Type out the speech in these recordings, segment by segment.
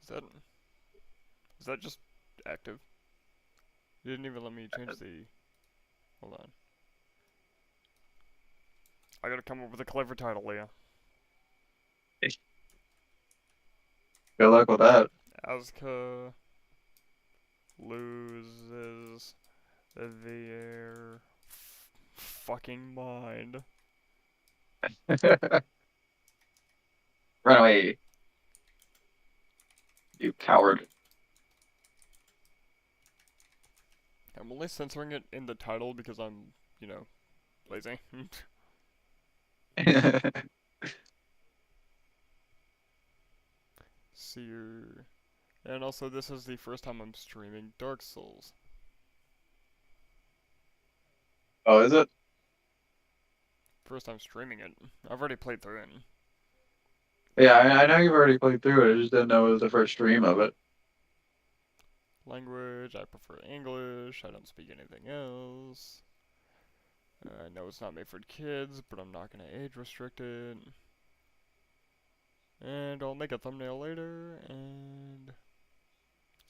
Is that is that just active? You didn't even let me change the. Hold on. I gotta come up with a clever title, Leah. Good luck with that. Azka loses their fucking mind. Run away, you coward. I'm only censoring it in the title because I'm, lazy. Seer. And also, this is the first time I'm streaming Dark Souls. Oh, is it? First time streaming it. I've already played through it. Yeah, I know you've already played through it. I just didn't know it was the first stream of it. Language, I prefer English. I don't speak anything else. I know it's not made for kids, but I'm not gonna age restrict it. And I'll make a thumbnail later and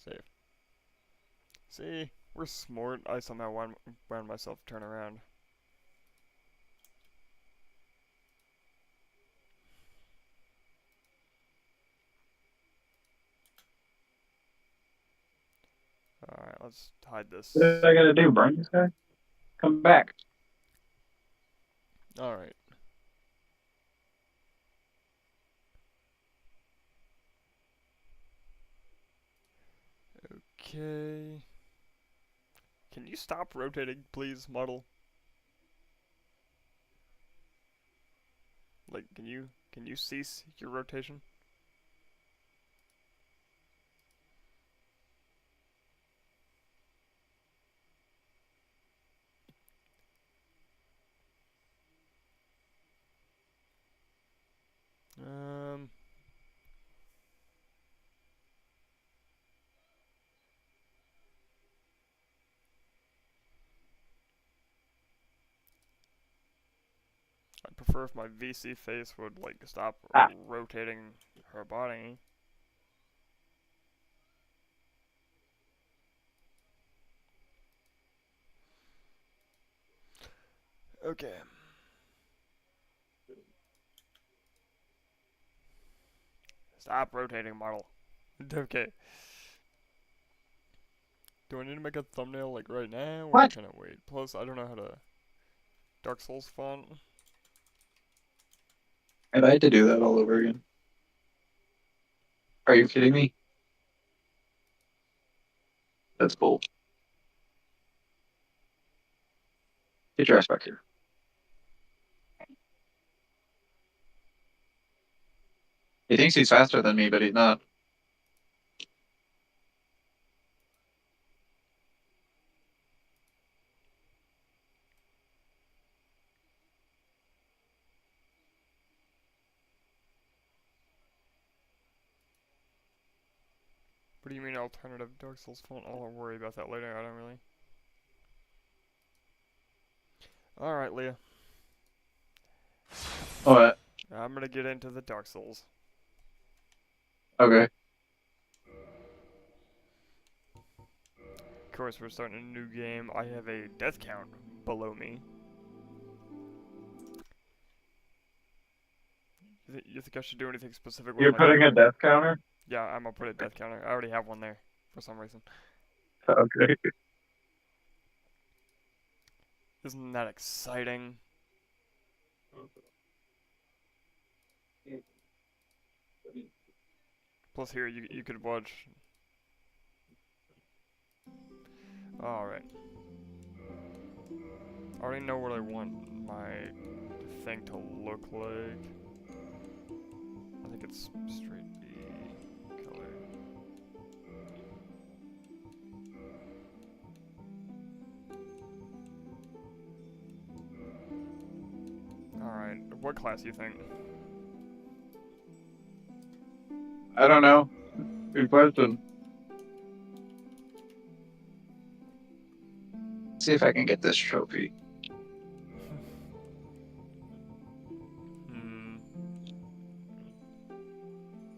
save. See, we're smart. I somehow wound myself to turn around. Alright, let's hide What this. did I gotta do? Burn this guy? Come back. Alright. Okay. Can you stop rotating, please, model? Like, can you cease your rotation? Um, I'd prefer if my VC face would, like, stop Ah, rotating her body. Okay. Stop rotating, model. Okay. Do I need to make a thumbnail, like, right now, or what? can I wait? Plus, I don't know how to... Dark Souls font? If I had to do that all over again. Are you kidding me? That's bull. Get your ass back here. He thinks he's faster than me, but he's not. What do you mean alternative Dark Souls font? I'll worry about that later, I don't really. Alright, Leah. What? I'm gonna get into the Dark Souls. Okay. Of course, we're starting a new game. I have a death count below me. You think I should do anything specific with You're my putting a character? death counter? Yeah, I'm gonna put a death counter. I already have one there, for some reason. Okay. Isn't that exciting? Plus here, you could watch... Alright. I already know what I want my thing to look like. I think it's straight B color. Alright, what class do you think? I don't know. Good question. See if I can get this trophy. Hmm.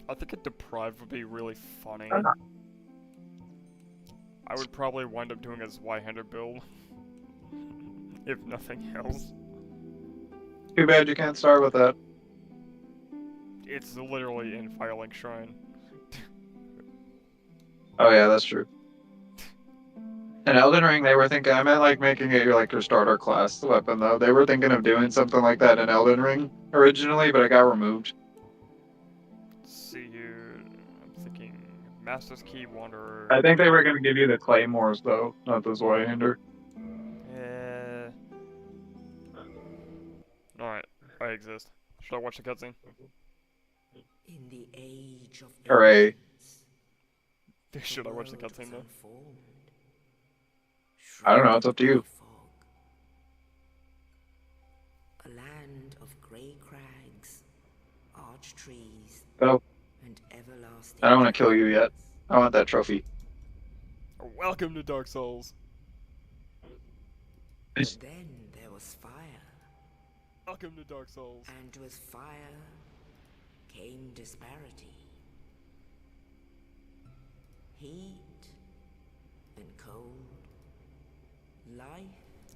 I think a deprived would be really funny. I would probably wind up doing a Zweihander build, if nothing else. Too bad you can't start with that. It's literally in Firelink Shrine. Oh yeah, that's true. In Elden Ring, they were thinking. I meant like making it your starter class weapon though. They were thinking of doing something like that in Elden Ring originally, but it got removed. Let's see here. I'm thinking Master's Key, Wanderer. I think they were going to give you the claymores though, not the Zweihander. Yeah. Alright, I exist. Should I watch the cutscene? In the age of Hooray! ancients, Should I watch the cutscene though? I don't know. It's up to you. A land of grey crags, arch trees, Oh, and everlasting. I don't want to kill you yet. I want that trophy. Welcome to Dark Souls. But then there was fire, Welcome to Dark Souls. and with fire came disparity. Heat and cold, life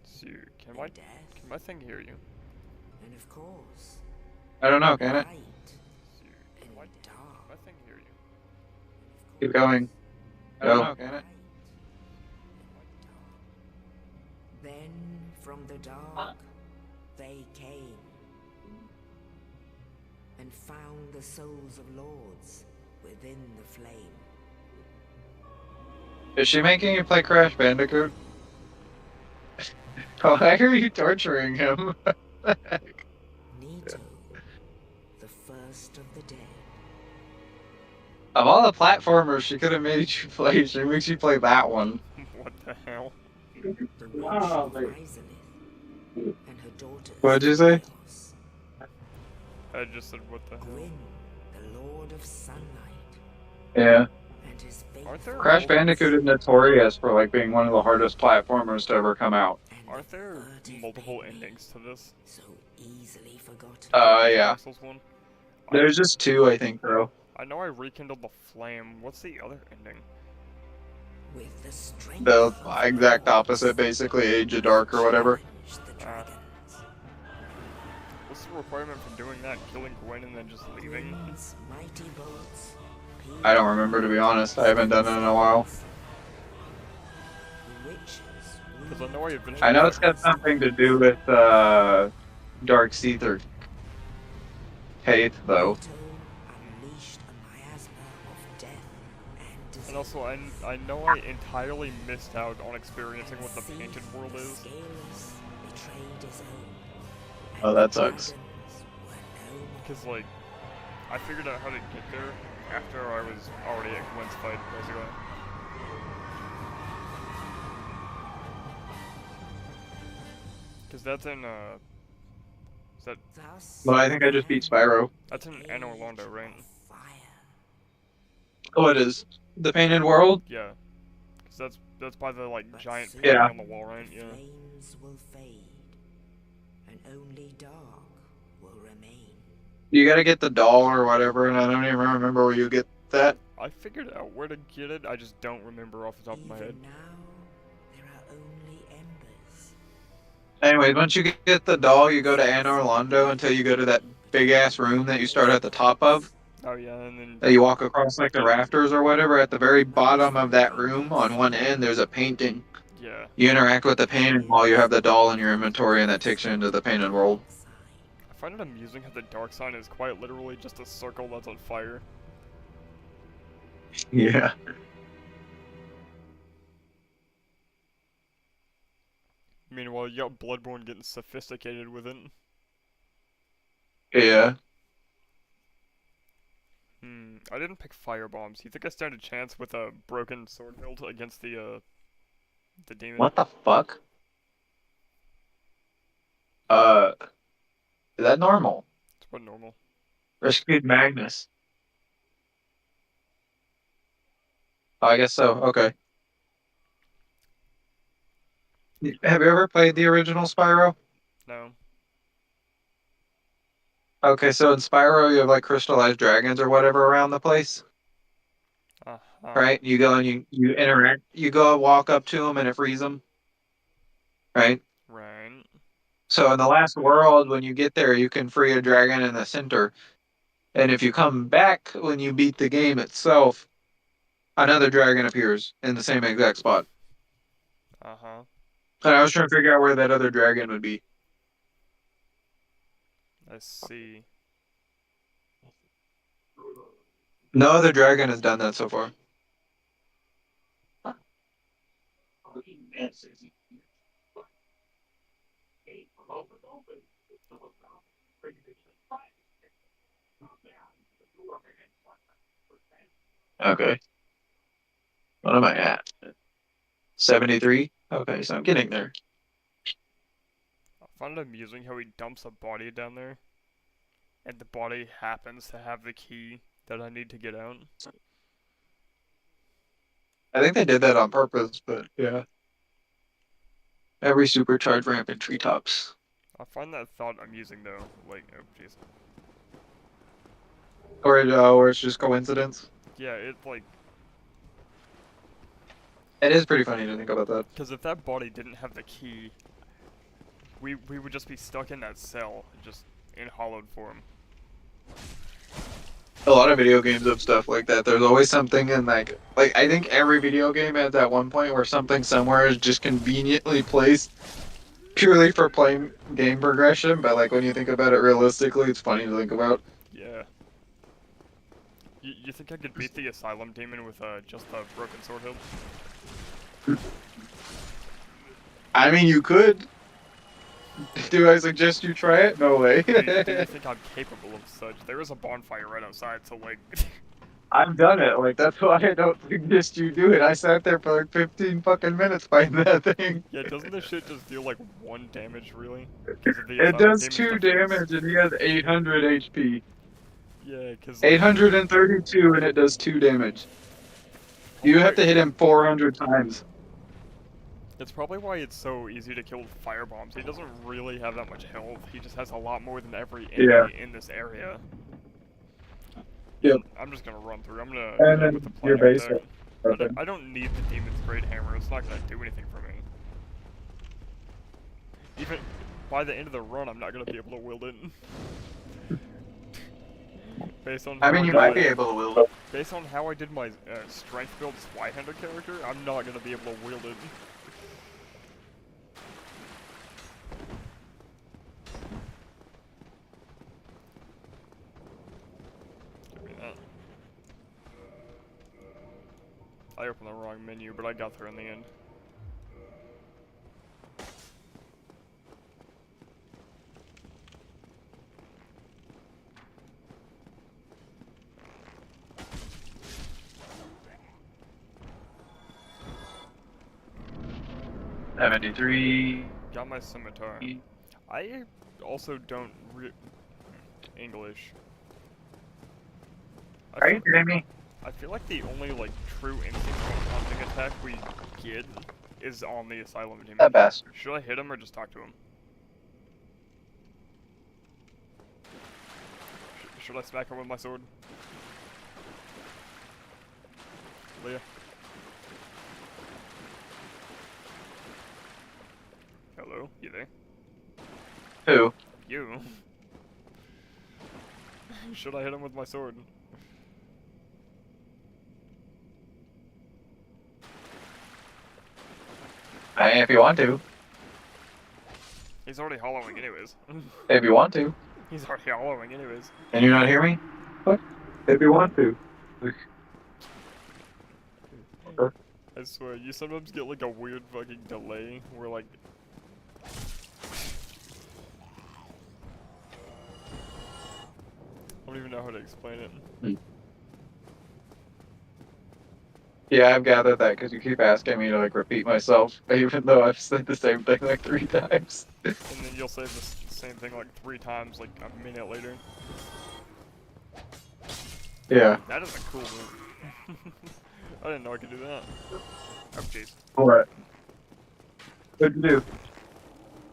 So, can and death, my thing hear you? and of course, I don't know. Can it? light So, and can dark. my thing hear you? Keep going. I don't know, can it? Then from the dark they came and found the souls of lords within the flame. Is she making you play Crash Bandicoot? Oh, I hear you torturing him. Nito, the first of the dead. Of all the platformers she could have made you play, she makes you play that one. What the hell? The witch Oh, of mate. Izalith and her daughters. What'd you say? Chaos. I just said what the hell? Gwyn, the lord of sunlight, Yeah. and his Aren't there faithful Crash multiple- Bandicoot is notorious for like being one of the hardest platformers to ever come out. and Aren't the there furtive multiple memory endings to this? so easily forgotten. Yeah. Dark Souls 1? There's just two, I think, though. I know I rekindled the flame. What's the other ending? With the strength The of exact lords, opposite, basically, Age of Dark or whatever. challenge the dragons. What's the requirement for doing that? Killing Gwen and then just leaving? Gwyn's mighty bolts I don't remember, to be honest. I haven't done it in a while. Because I know I eventually. I know it's got something to do with Dark Seether Hate, though. And also, I know I entirely missed out on experiencing what the painted world is. Oh, that sucks. Because, like, I figured out how to get there after I was already at Gwen's fight, basically. Because that's in, is that, Well, I think I just beat Spyro. that's in Anor Londo, right? Oh, it is. The Painted World? Yeah. Because that's by the, like, giant soon painting Yeah. on the wall, right? Yeah. Flames will fade, and only dark will remain. You gotta get the doll or whatever, and I don't even remember where you get that. I figured out where to get it, I just don't remember off the top of my head. Even now, there are only embers. Anyways, once you get the doll, you go to Anor Londo until you go to that big-ass room that you start at the top of. Oh yeah, and then That you walk across, like, the rafters or whatever. At the very bottom of that room, on one end, there's a painting. yeah, You interact with the painting while you have the doll in your inventory, and that takes you into the Painted World. I find it amusing how the dark sign is quite literally just a circle that's on fire. Yeah. Meanwhile, you got Bloodborne getting sophisticated with it. Yeah. I didn't pick fire bombs. You think I stand a chance with a broken sword hilt against the demon? What the fuck? Is that normal? It's what normal. Rescued Magnus. Oh, I guess so. Okay. Have you ever played the original Spyro? No. Okay, so in Spyro, you have like crystallized dragons or whatever around the place, Uh-huh. right? You go and you interact. You go walk up to them and it frees them, right? Right. So in the last world, when you get there, you can free a dragon in the center. And if you come back when you beat the game itself, another dragon appears in the same exact spot. Uh-huh. And I was trying to figure out where that other dragon would be. I see. No other dragon has done that so far. Okay. What am I at? 73? Okay, so I'm getting there. I find it amusing how he dumps a body down there, and the body happens to have the key that I need to get out. I think they did that on purpose, but yeah. Every supercharged ramp in treetops. I find that thought amusing though. Like, oh jeez. Or it's just coincidence. Yeah, it like, It is pretty funny to think about that. because if that body didn't have the key, we would just be stuck in that cell, just in hollowed form. A lot of video games have stuff like that. There's always something in like I think every video game has that one point where something somewhere is just conveniently placed purely for playing game progression, but like when you think about it realistically, it's funny to think about. Yeah. You think I could beat the Asylum Demon with just a broken sword hilt? I mean, you could. Do I suggest you try it? No way. Do you think I'm capable of such? There is a bonfire right outside, so like... I've done it. Like that's why I don't suggest you do it. I sat there for like 15 fucking minutes fighting that thing. Yeah, doesn't this shit just deal like 1 damage, really? Because of the It Asylum does Demon's 2 defense? damage and he has 800 HP. Yeah, because like... 832 and it does 2 damage. You have to hit him 400 times. It's probably why it's so easy to kill with fire bombs. He doesn't really have that much health. He just has a lot more than every enemy in this area. Yep. I'm just gonna run through. I'm gonna And go then with the your planar base. attack. I don't need the Demon's Great Hammer. It's not gonna do anything for me. Even by the end of the run, I'm not gonna be able to wield it. Based on I mean, you might be able to wield it. Based on how I did my strength build Swihender character, I'm not gonna be able to wield it. Give me that. I opened the wrong menu, but I got there in the end. '73. Got my scimitar. I also don't English. Are you kidding me? I feel like the only like true instinctual hunting attack we get is on the Asylum Demon. That bastard. Should I hit him or just talk to him? Should I smack him with my sword? Leah? Hello? You there? Who? You? Should I hit him with my sword? If you want to. He's already hollowing anyways. If you want to. He's already hollowing anyways. And you not hear me? What? If you want to. I swear, you sometimes get like a weird fucking delay where like... I don't even know how to explain it. Yeah, I've gathered that because you keep asking me to like repeat myself, even though I've said the same thing like 3 times. And then you'll say the same thing like 3 times like a minute later. Yeah. That is a cool move. I didn't know I could do that. Oh jeez. What? What'd you do?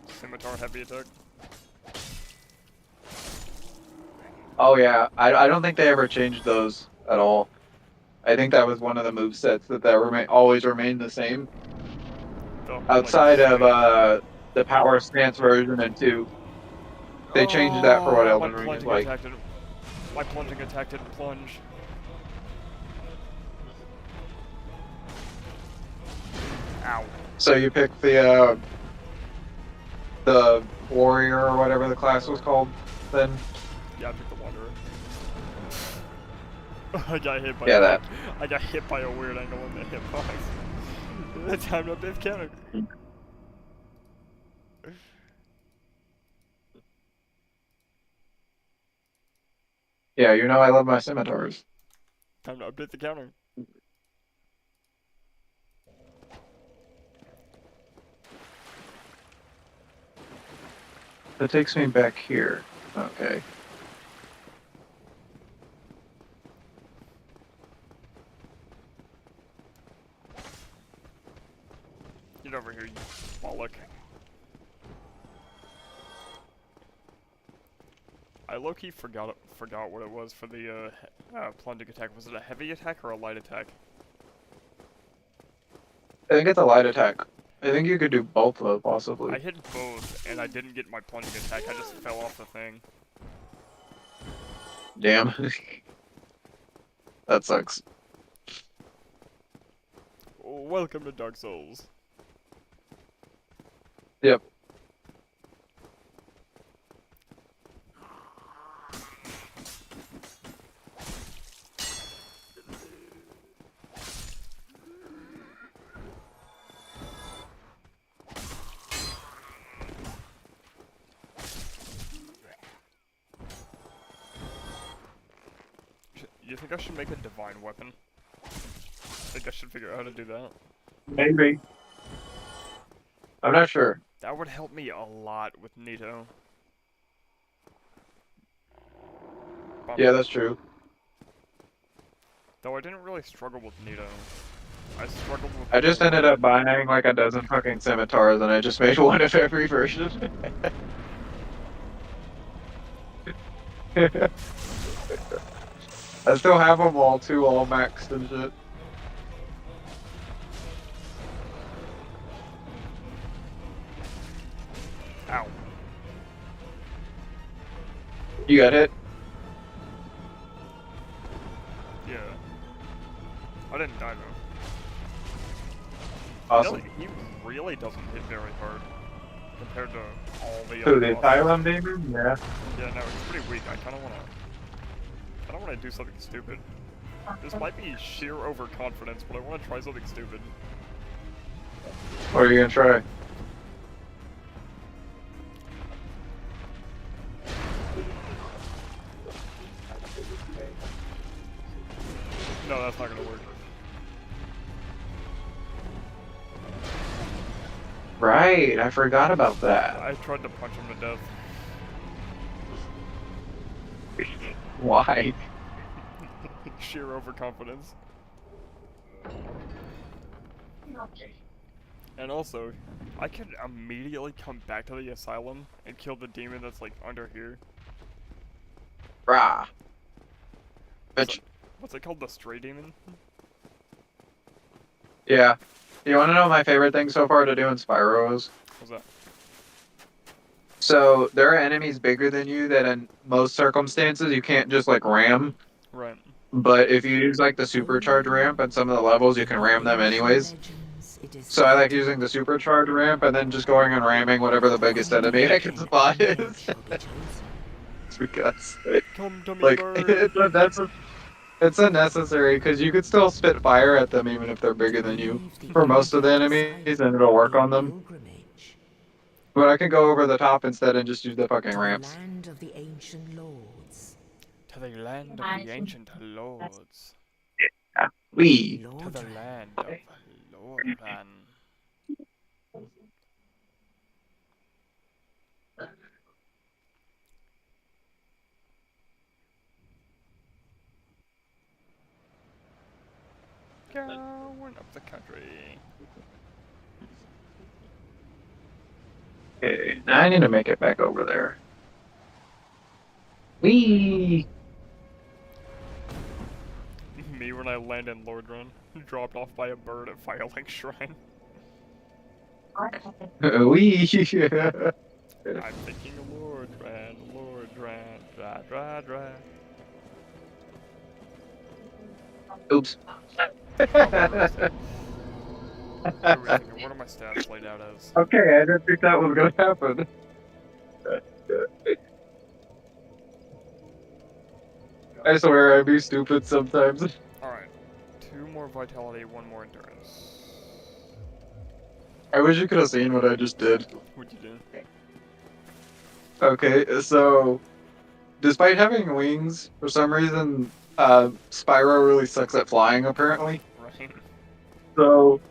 Scimitar heavy attack. Oh yeah, I don't think they ever changed those at all. I think that was one of the move sets that always remained the same The like outside of straight. the power stance version and two. They changed that for what Oh, Elden Ring is like. my plunging attack didn't plunge. Ow. So you pick the warrior or whatever the class was called then. Yeah, I picked the wanderer. I got hit by Yeah, that. I got hit by a weird angle in the hitbox. That time up this counter. Yeah, you know I love my scimitars. Time to update the counter. That takes me back here. Okay. Get over here, you bollock. I low-key forgot what it was for the plunging attack. Was it a heavy attack or a light attack? I think it's a light attack. I think you could do both though, possibly. I hit both, and I didn't get my plunging attack. I just fell off the thing. Damn. That sucks. Welcome to Dark Souls. Yep. You think I should make a divine weapon? I think I should figure out how to do that. Maybe. I'm not sure. That would help me a lot with Nito. Yeah, that's true. Though I didn't really struggle with Nito. I struggled with I just ended up buying like a dozen fucking scimitars and I just made one of every version. I still have them all too, all maxed and shit. Ow. You got hit? Yeah. I didn't die though. Awesome. He really doesn't hit very hard compared to all the Who, other the bosses. Asylum Demon? Yeah. Yeah, no, it's pretty weak. I kinda wanna do something stupid. This might be sheer overconfidence, but I wanna try something stupid. What are you gonna try? No, that's not gonna work. Right, I forgot about that. I tried to punch him to death. Why? Sheer overconfidence. And also, I could immediately come back to the asylum and kill the demon that's like under here. Rah. Bitch. What's it called? The stray demon? Yeah. You wanna know my favorite thing so far to do in Spyro is? What's that? So, there are enemies bigger than you that in most circumstances you can't just like ram. Right. But if you use like the supercharge ramp and some of the levels, you can ram them anyways. So I like using the supercharge ramp and then just going and ramming whatever the biggest enemy I can spot is. It's because Come to me, like bird. it's unnecessary because you could still spit fire at them even if they're bigger than you for most of the enemies and it'll work on them. But I can go over the top instead and just use the fucking ramps. Land of the ancient lords. To the land of the ancient lords. Wee. To the land of Lordan. Going up the country. Okay, now I need to make it back over there. Wee! Me when I land in Lord Run, dropped off by a bird at Firelink Shrine. Wee! I'm thinking Lord Ran, dra. Oops. Oh, that hurts. What are we thinking? What are my stats laid out as? Okay, I didn't think that was gonna happen. I swear I be stupid sometimes. Alright. 2 more vitality, 1 more endurance. I wish you could have seen what I just did. What'd you do? Okay, so despite having wings, for some reason, Spyro really sucks at flying, apparently. Right. So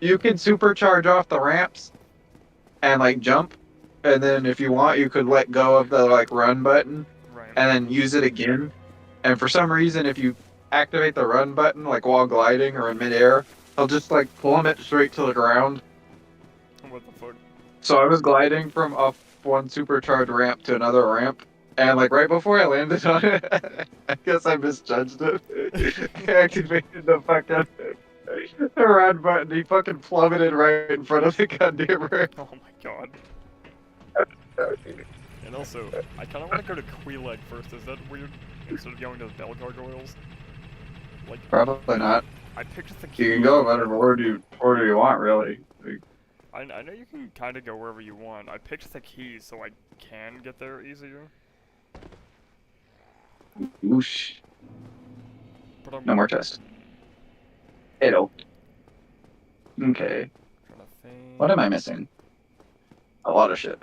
you can supercharge off the ramps and like jump, and then if you want, you could let go of the like run button Right. and then use it again. And for some reason, if you activate the run button like while gliding or in midair, he'll just like plummet straight to the ground. What the fuck? So I was gliding from up one supercharged ramp to another ramp, and like right before I landed on it, I guess I misjudged it. I activated the fucking the run button. He fucking plummeted right in front of the goddamn ramp. Oh my god. And also, I kinda wanna go to Queeleg first, is that weird? Instead of going to the Bell Gargoyles? Like, Probably not. I picked the key. You can go whatever order you want, really. Like, I know you can kinda go wherever you want. I picked the key so I can get there easier. whoosh. But I'm No more tests. Hello. Okay. trying to think. What am I missing? A lot of shit.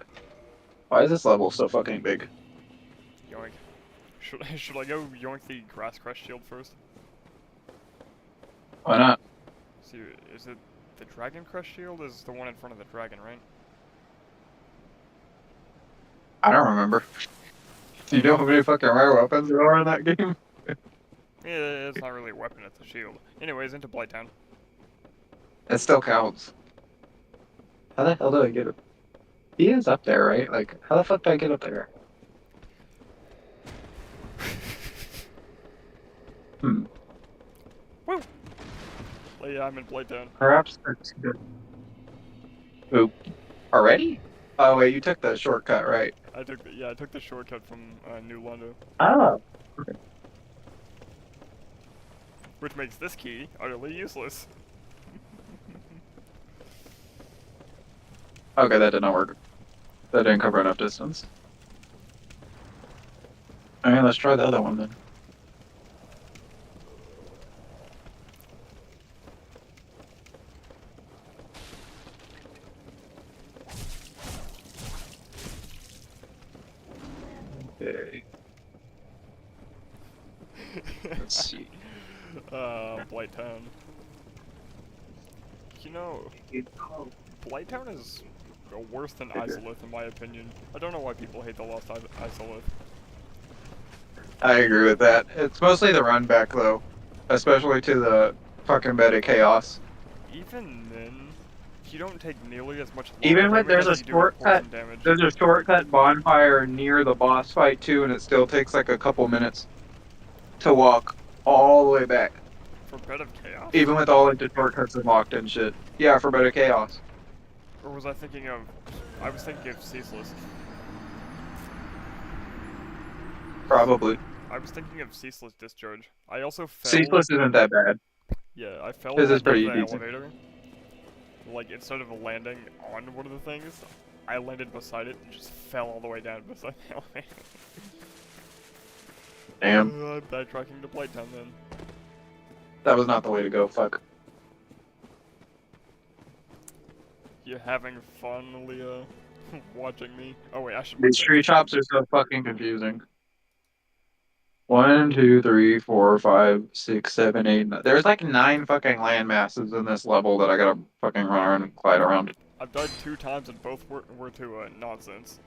Why is this level so fucking big? Yoink. Should I go yoink the Grass Crest shield first? Why not? See, is it the Dragon Crest shield? Is the one in front of the dragon, right? I don't remember. You know how many fucking rare weapons there are in that game? Yeah, it's not really a weapon, it's a shield. Anyways, into Blighttown. It still counts. How the hell do I get up? He is up there, right? Like, how the fuck do I get up there? Hmm. Woo! Oh yeah, I'm in Blighttown. Perhaps that's good. Oop. Already? Oh wait, you took the shortcut, right? I took the shortcut from New London, Oh. which makes this key utterly useless. Okay, that did not work. That didn't cover enough distance. Alright, let's try the other one then. Okay. Let's see. Blighttown. You know, Blighttown is worse than Isolith in my opinion. I don't know why people hate the Lost Isolith. I agree with that. It's mostly the run back though. Especially to the fucking bed of chaos. Even then, you don't take nearly as much Even when damage there's as a you do with shortcut, poison damage. there's a shortcut bonfire near the boss fight too, and it still takes like a couple minutes to walk all the way back. For Bed of Chaos? Even with all like the shortcuts unlocked and shit. Yeah, for better chaos. Or was I thinking of... I was thinking of Ceaseless. Probably. I was thinking of Ceaseless Discharge. I also fell... Ceaseless isn't that bad. Yeah, I fell This when is I pretty did the decent. elevator. Like, instead of landing on one of the things, I landed beside it and just fell all the way down beside the elevator. Damn. I'm backtracking to Blighttown then. That was not the way to go, fuck. You having fun, Leah? Watching me? Oh wait, I should... These tree chops are so fucking confusing. 1, 2, 3, 4, 5, 6, 7, 8. There's like 9 fucking land masses in this level that I gotta fucking run around and glide around. I've died 2 times and both were to nonsense.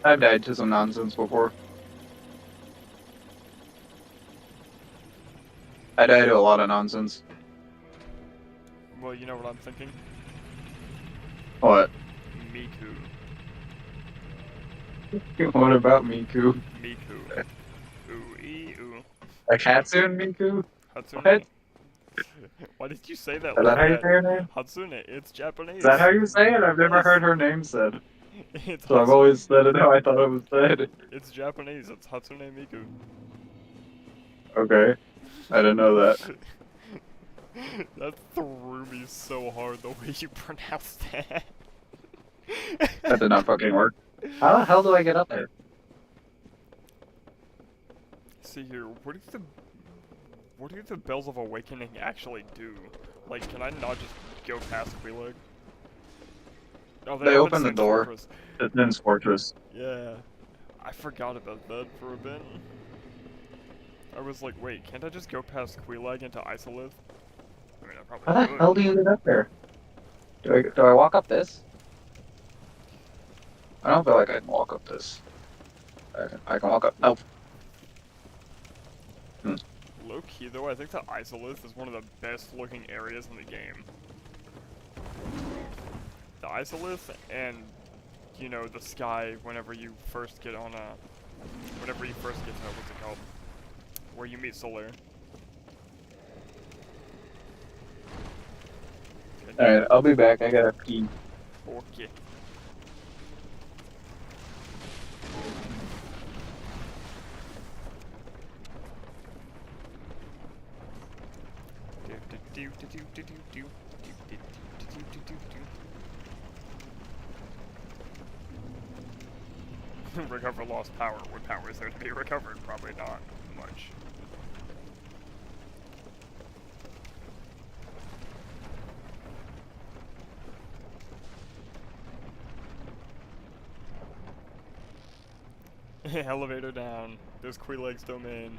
I've died to some nonsense before. I died to a lot of nonsense. Well, you know what I'm thinking? What? Miku. What about Miku? Miku. Ooh. Like Hatsune Miku? Hatsune. What? Why did you say that Is that like how you that? say her name? Hatsune, it's Is that Japanese. how you say it? I've never Yes. heard her name said. It's So I've Hatsune. always said it how I thought it was said. It's Japanese. It's Hatsune Miku. Okay. I didn't know that. That threw me so hard the way you pronounced that. That did not fucking work. How the hell do I get up there? See here, what do the Bells of Awakening actually do? Like, can I not just go past Quelaag? Oh, They open the Sin's door. Fortress. It's Nin's Fortress. Yeah, I forgot about that for a bit. I was like, wait, can't I just go past Quelaag into Isolith? I mean, I How probably the could. hell do you get up there? Do I walk up this? I don't feel like I can walk up this. I can walk up. Oh. Low key though, I think the Isolith is one of the best looking areas in the game. The Isolith and, you know, the sky whenever you first get on whenever you first get to, what's it called? Where you meet Solaire. Alright, I'll be back. I gotta pee. Okay. Recover lost power. What power is there to be recovered? Probably not much. Elevator down. There's Quelaag's domain.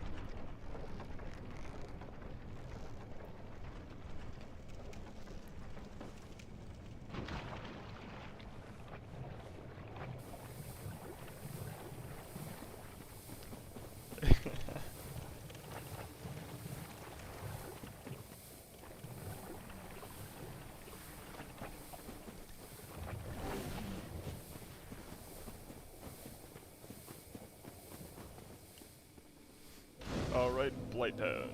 Alright, Blighttown.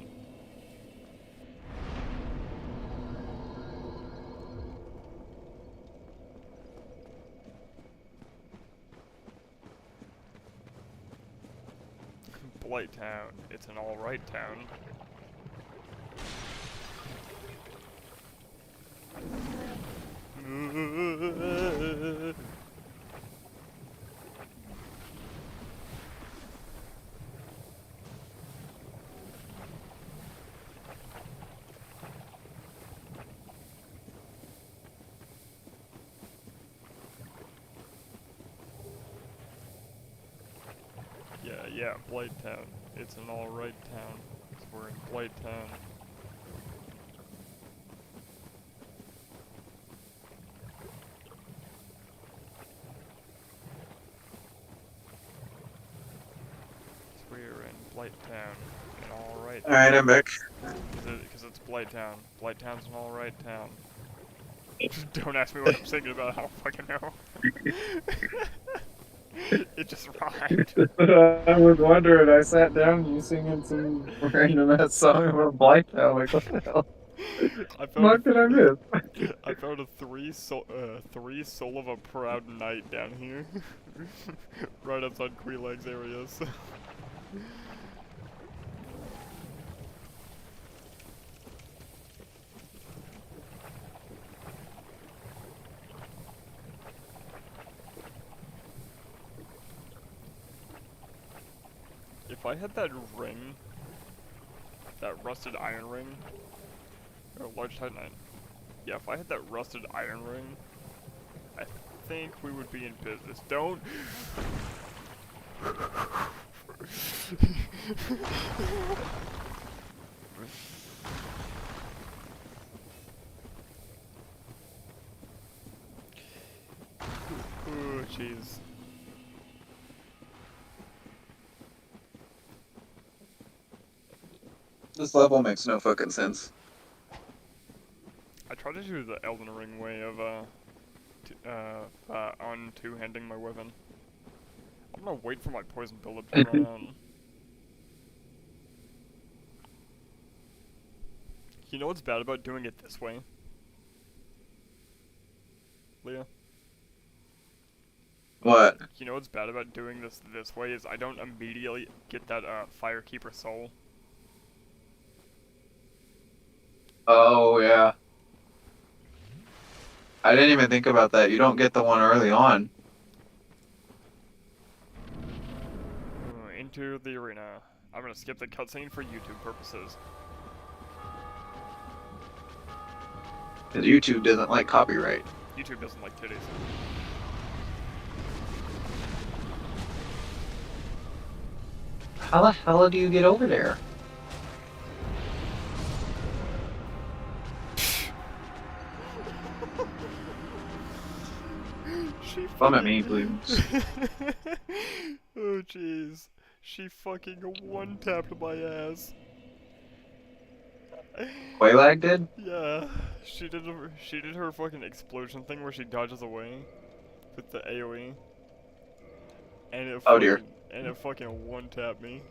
Blighttown. It's an alright town. Yeah, Blighttown. It's an alright town. 'Cause we're in Blighttown. We're in Blighttown. An alright town. Alright, I'm back. Because it's Blighttown. Blighttown's an alright town. Don't ask me what I'm singing about, I don't fucking know. It just rhymed. I was wondering, I sat down, you singing some random ass song about Blight. I'm like, what the hell? What did I miss? I found a three soul of a proud knight down here. Right outside Quelaag's areas. If I had that ring, that rusted iron ring, or large titanite, yeah, if I had that rusted iron ring, I think we would be in business. Don't. Ooh, jeez. This level makes no fucking sense. I try to do the Elden Ring way of on two-handing my weapon. I'm gonna wait for my poison buildup to run out. You know what's bad about doing it this way? Leah? What? You know what's bad about doing this way is I don't immediately get that Firekeeper soul. Oh yeah. I didn't even think about that. You don't get the one early on. Into the arena. I'm gonna skip the cutscene for YouTube purposes. Because YouTube doesn't like copyright. YouTube doesn't like titties. How the hell do you get over there? She Come at fucking... me, please. Oh jeez. She fucking one-tapped my ass. Quaylag did? Yeah, she did her fucking explosion thing where she dodges away with the AoE. And it Oh dear. fucking one-tapped me.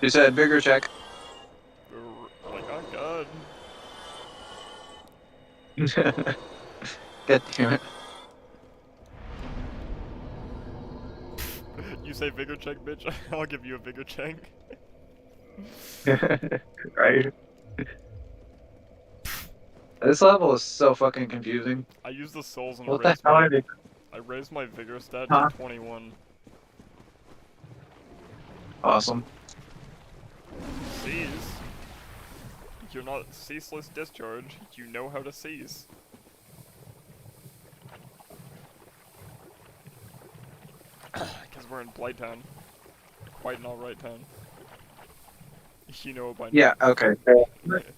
She said bigger check. Like, oh god. God damn it. You say vigor check, bitch? I'll give you a vigor check. Right? This level is so fucking confusing. I use the souls and What the hell are they? I raised my vigor stat Huh? to 21. Awesome. Seize? You're not ceaseless discharge. You know how to seize. Because we're in Blight Town. Quite an alright town. You know it by name. Yeah, okay.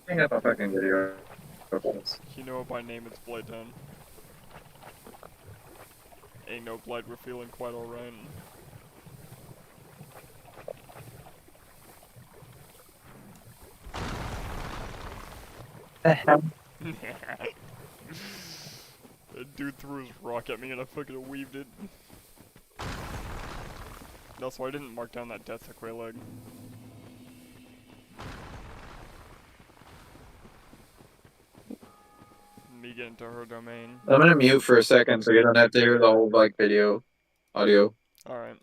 Hang up a fucking video. You know it by name, it's Blight Town. Ain't no blight, we're feeling quite alright. The hell? That dude threw his rock at me and I fucking weaved it. That's why I didn't mark down that death to Quayleg. Me get into her domain. I'm gonna mute for a second so you don't have to hear the whole like video audio. Alright.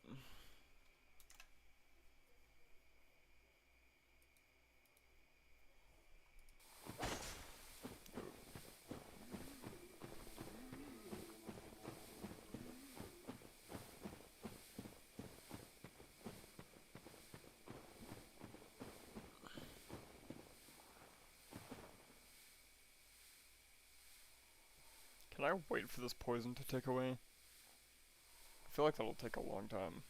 Can I wait for this poison to tick away? I feel like that'll take a long time.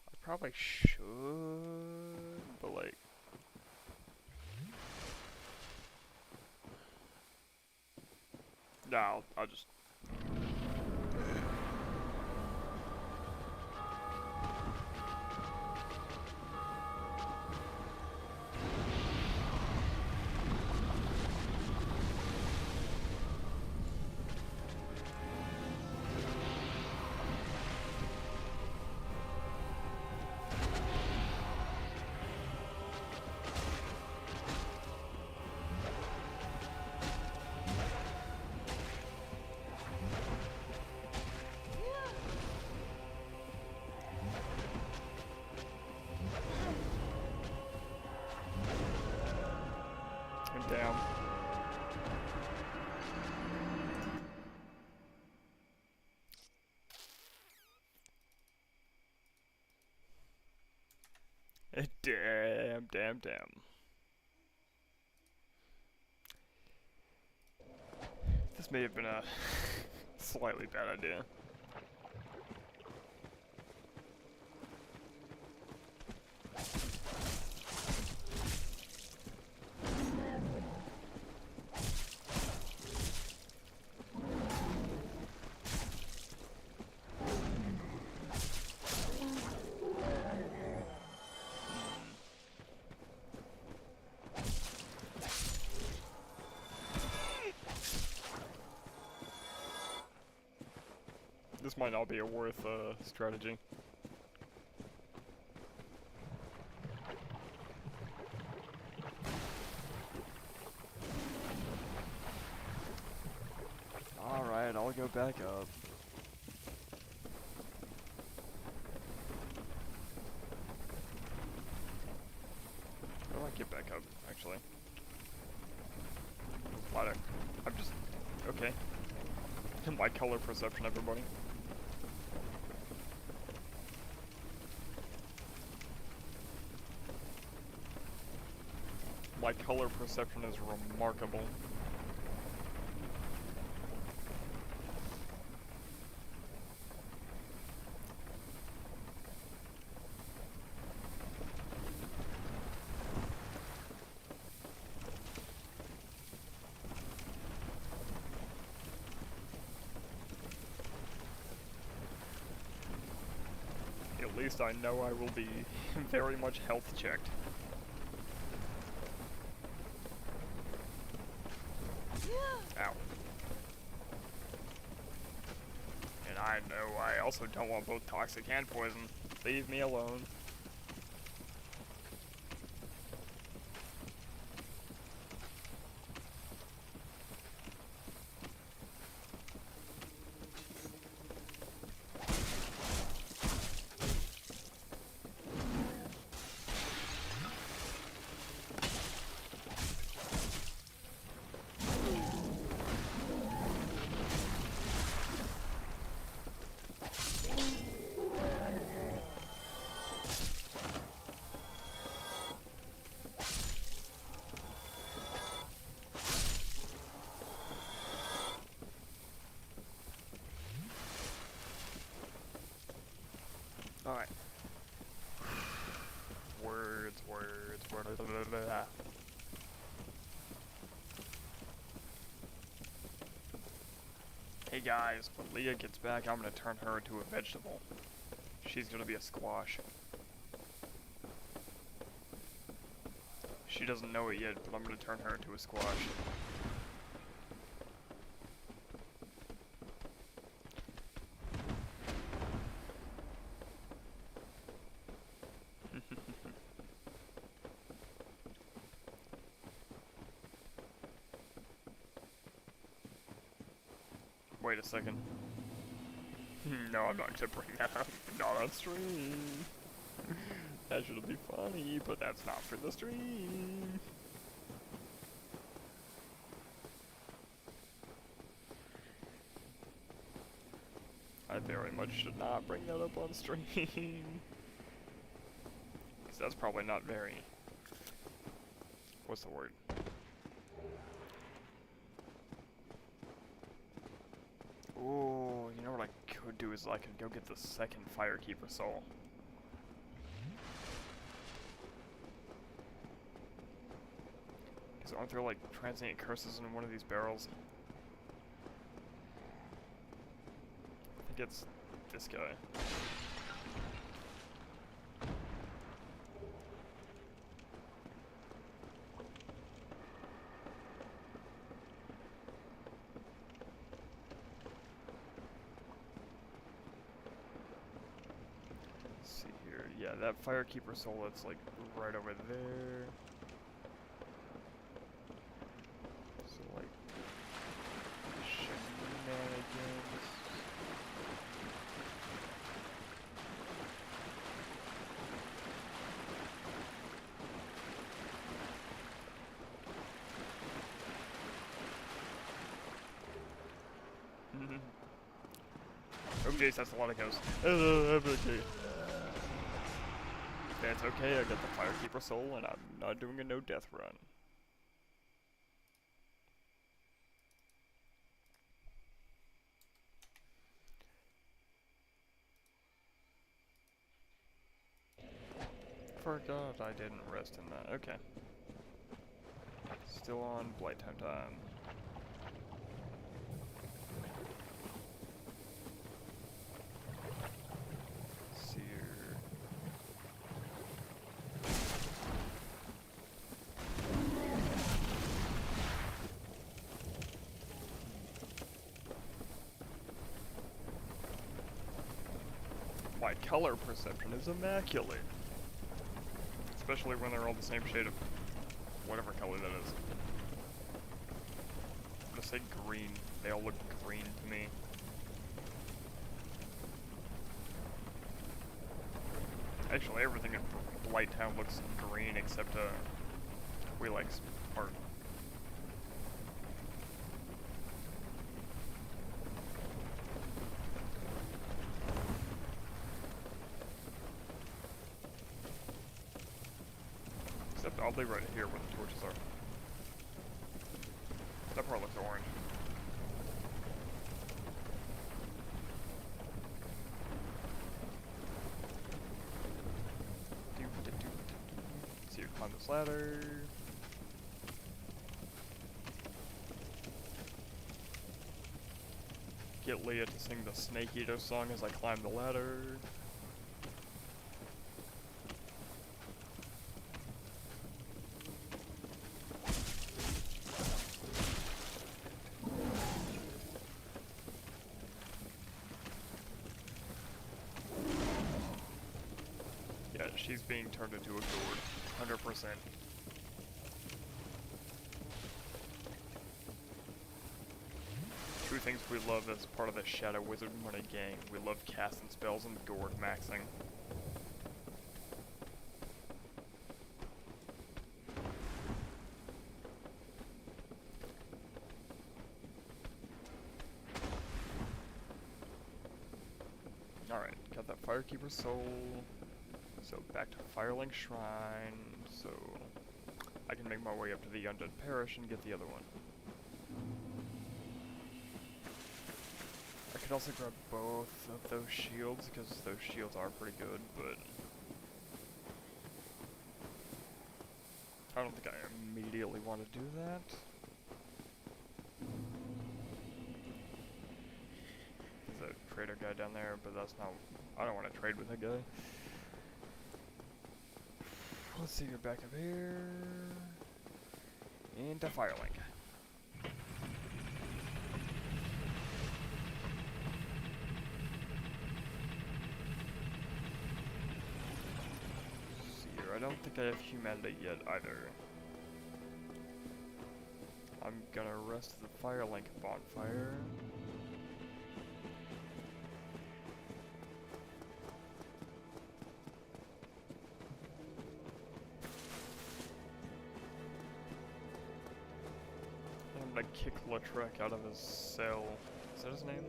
I probably should, but like... Nah, I'll just... Damn. Damn. This may have been a slightly bad idea. This might not be a worth strategy. Alright, I'll go back up. How do I get back up, actually? Ladder. I'm just... okay. My color perception, everybody. My color perception is remarkable. At least I know I will be very much health checked. Ow. And I know I also don't want both toxic and poison. Leave me alone. Alright. Words. Hey guys, when Leah gets back, I'm gonna turn her into a vegetable. She's gonna be a squash. She doesn't know it yet, but I'm gonna turn her into a squash. Wait a second. No, I'm not gonna bring that up. Not on stream. That should be funny, but that's not for the stream. I very much should not bring that up on stream. Because that's probably not very... what's the word? Ooh, you know what I could do is I could go get the second Firekeeper soul. Because aren't there like transient curses in one of these barrels? I think it's this guy. Yeah, that Firekeeper soul that's like right over there. So like shenanigans. Oh jeez, that's a lot of ghosts. That's okay, I got the Firekeeper soul and I'm not doing a no death run. Forgot I didn't rest in that. Okay. Still on Blight time. My color perception is immaculate. Especially when they're all the same shade of whatever color that is. I'm gonna say green. They all look green to me. Actually, everything in Blighttown looks green except Wheelike's part. Except oddly right here where the torches are. That part looks orange. So you climb this ladder. Get Leah to sing the Snake Eater song as I climb the ladder. Yeah, she's being turned into a gourd. 100%. Two things we love as part of the Shadow Wizard Money gang. We love casting spells and gourd maxing. Alright, got that Firekeeper soul. So back to Firelink Shrine. So I can make my way up to the Undead Parish and get the other one. I could also grab both of those shields, because those shields are pretty good, but I don't think I immediately want to do that. There's a trader guy down there, but that's not... I don't want to trade with that guy. Let's see, you're back up here. Into Firelink. I don't think I have humanity yet either. I'm gonna rest the Firelink bonfire. I'm gonna kick Lautrec out of his cell. Is that his name?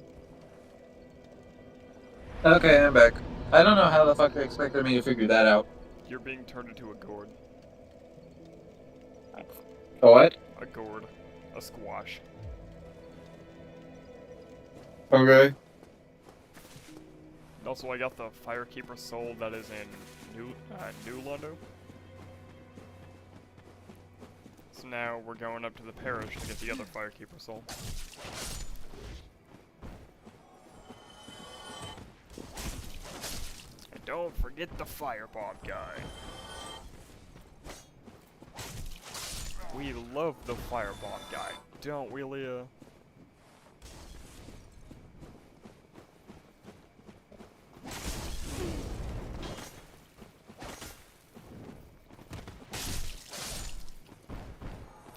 Okay, I'm back. I don't know how the fuck they expected me to figure that out. You're being turned into a gourd. A what? A gourd. A squash. Okay. Also, I got the Firekeeper soul that is in New Londo. So now we're going up to the parish to get the other Firekeeper soul. And don't forget the firebomb guy. We love the firebomb guy, don't we, Leah?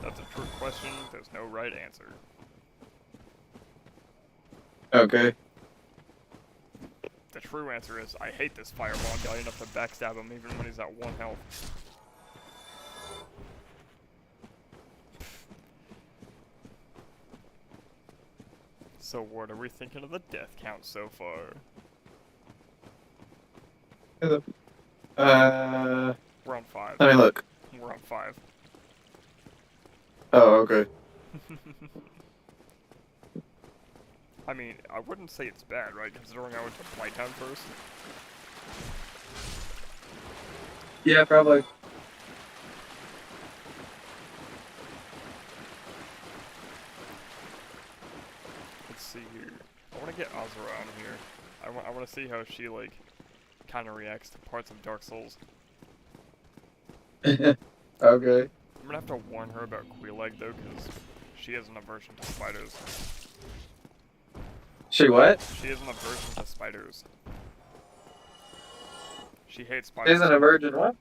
That's a trick question, there's no right answer. Okay. The true answer is, I hate this firebomb guy enough to backstab him even when he's at 1 health. So what are we thinking of the death count so far? Hello. We're on 5. Let me look. We're on 5. Oh, okay. I mean, I wouldn't say it's bad, right? Considering I went to Blighttown first. Yeah, probably. Let's see here. I want to get Azara on here. I want to see how she, like, kind of reacts to parts of Dark Souls. Okay. I'm gonna have to warn her about Queeleg, though, because she has an aversion to spiders. She what? She has an aversion to spiders. She hates spiders. Isn't a virgin what?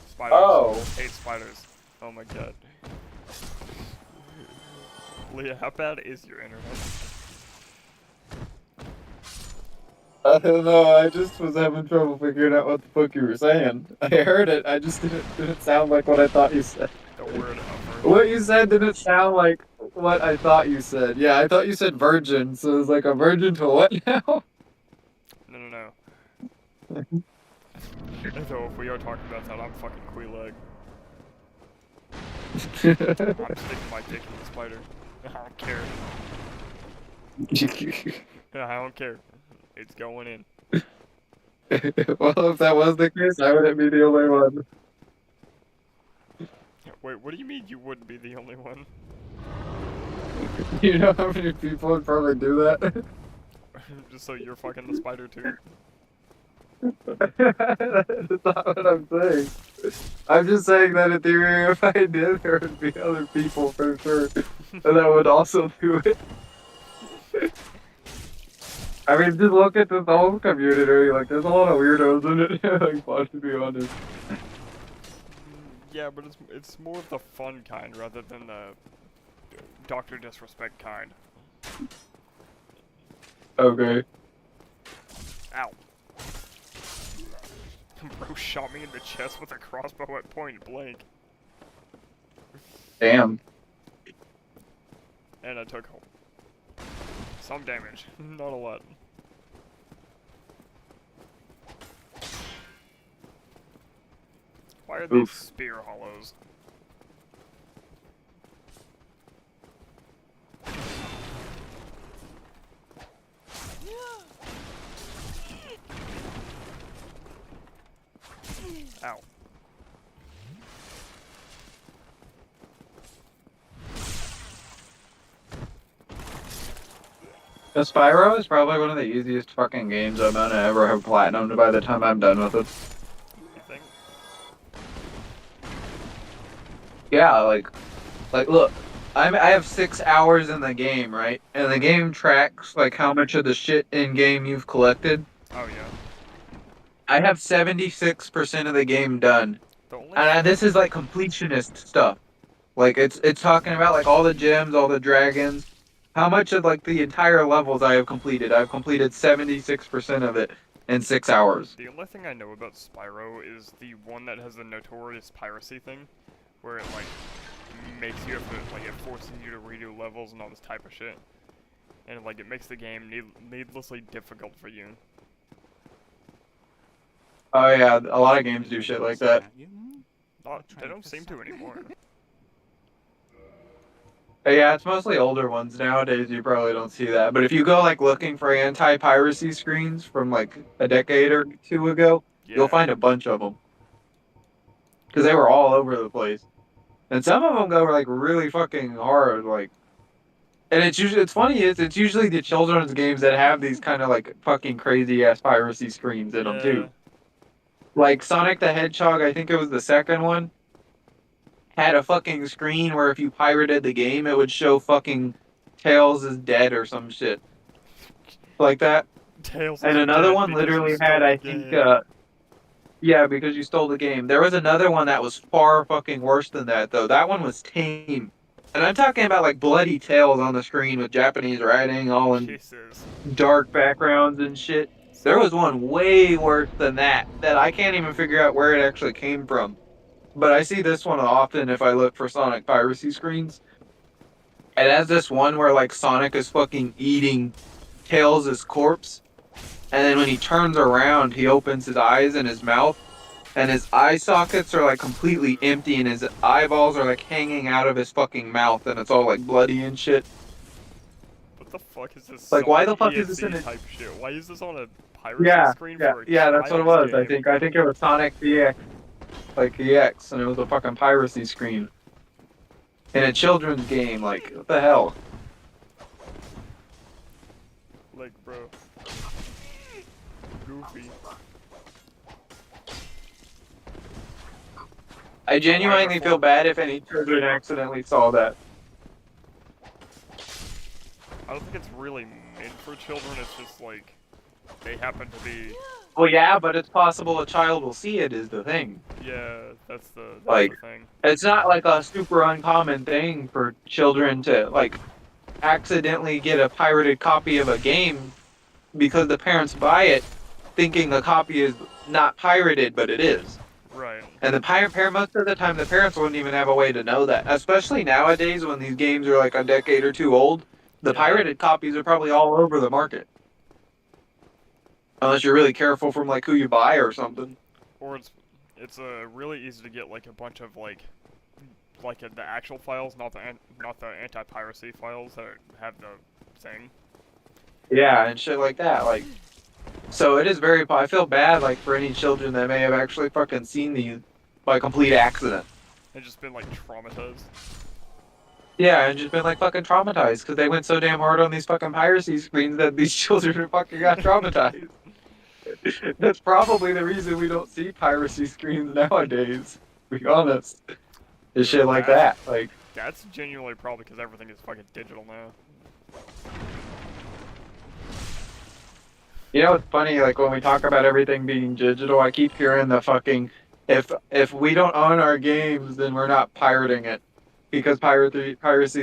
Spiders. Oh. Hates spiders. Oh my god. Leah, how bad is your internet? I don't know, I just was having trouble figuring out what the fuck you were saying. I heard it, I just didn't sound like what I thought you said. The word What you said didn't sound like what I thought you said. Yeah, I thought you said virgin, so it was like a virgin to what now? No. So if we are talking about that, I'm fucking Queeleg. I'm sticking my dick in the spider. I don't care. I don't care. It's going in. Well, if that was the case, I wouldn't be the only one. Wait, what do you mean you wouldn't be the only one? You know how many people would probably do that? Just so you're fucking the spider too. That's not what I'm saying. I'm just saying that in theory, if I did, there would be other people for sure that would also do it. I mean, just look at this whole community. Like, there's a lot of weirdos in it. Like, well, to be honest. Yeah, but it's more of the fun kind rather than the Dr. Disrespect kind. Okay. Ow. Bro shot me in the chest with a crossbow at point blank. Damn. And I took some damage. Not a lot. Why are these spear hollows? Ow. The Spyro is probably one of the easiest fucking games I'm gonna ever have platinumed by the time I'm done with it. You think? Yeah, like look, I have 6 hours in the game, right? And the game tracks like how much of the shit in game you've collected. Oh yeah. I have 76% of the game done, The only and this is like completionist stuff. Like it's talking about like all the gems, all the dragons, how much of like the entire levels I have completed. I've completed 76% of it in 6 hours. The only thing I know about Spyro is the one that has the notorious piracy thing, where it like makes you have to, like, it forces you to redo levels and all this type of shit, and like it makes the game needlessly difficult for you. Oh yeah, a lot of games do shit like that. They don't seem to anymore. But yeah, it's mostly older ones. Nowadays, you probably don't see that. But if you go like looking for anti-piracy screens from like a decade or two ago, you'll find a bunch of them. Because they were all over the place. And some of them go like really fucking hard, like. And it's funny is it's usually the children's games that have these kind of like fucking crazy ass piracy screens in them too. Like Sonic the Hedgehog, I think it was the second one, had a fucking screen where if you pirated the game, it would show fucking Tails is dead or some shit. Like that. Tails and is another dead one because literally you stole had, the I think, game. yeah, because you stole the game. There was another one that was far fucking worse than that, though. That one was tame. And I'm talking about like bloody Tails on the screen with Japanese writing, all in dark backgrounds and shit. There was one way worse than that I can't even figure out where it actually came from. But I see this one often if I look for Sonic piracy screens. It has this one where like Sonic is fucking eating Tails' corpse. And then when he turns around, he opens his eyes and his mouth. And his eye sockets are like completely empty and his eyeballs are like hanging out of his fucking mouth and it's all like bloody and shit. What the fuck is this? Like, why the fuck is this in a type shit? Why is this on a piracy screen for a yeah, that's what it was. game? I think it was Sonic EX, like EX, and it was a fucking piracy screen in a children's game. Like, what the hell? Like, bro, goofy. I genuinely feel bad if any children accidentally saw that. I don't think it's really meant for children. It's just like they happen to be Well, yeah, but it's possible a child will see it. Is the thing. Yeah, that's the Like, thing. it's not like a super uncommon thing for children to like accidentally get a pirated copy of a game because the parents buy it thinking the copy is not pirated, but it is. Right. And the most of the time, the parents wouldn't even have a way to know that. Especially nowadays, when these games are like a decade or two old, the Yeah. pirated copies are probably all over the market. Unless you're really careful from like who you buy or something. Or it's really easy to get like a bunch of like the actual files, not the anti-piracy files that have the thing. Yeah, and shit like that. Like, so it is very. I feel bad like for any children that may have actually fucking seen these by complete accident. And just been like traumatized. Yeah, and just been like fucking traumatized because they went so damn hard on these fucking piracy screens that these children fucking got traumatized. That's probably the reason we don't see piracy screens nowadays. To be honest, is shit like that. Like, That's genuinely probably because everything is fucking digital now. you know, it's funny. Like when we talk about everything being digital, I keep hearing the fucking if we don't own our games, then we're not pirating it because piracy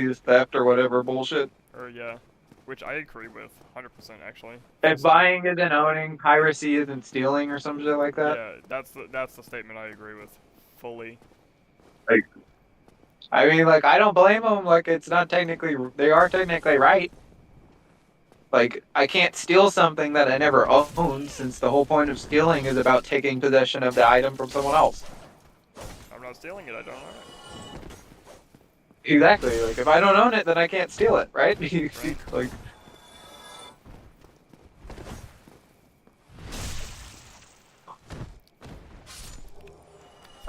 is theft or whatever bullshit. Or yeah, which I agree with, 100% actually. If buying isn't owning, piracy isn't stealing or some shit like that. Yeah, that's the statement I agree with, fully. Like, I mean, like I don't blame them. Like it's not technically, they are technically right. Like I can't steal something that I never owned, since the whole point of stealing is about taking possession of the item from someone else. I'm not stealing it. I don't know it. Exactly. Like if I don't own it, then I can't steal it, right? Like.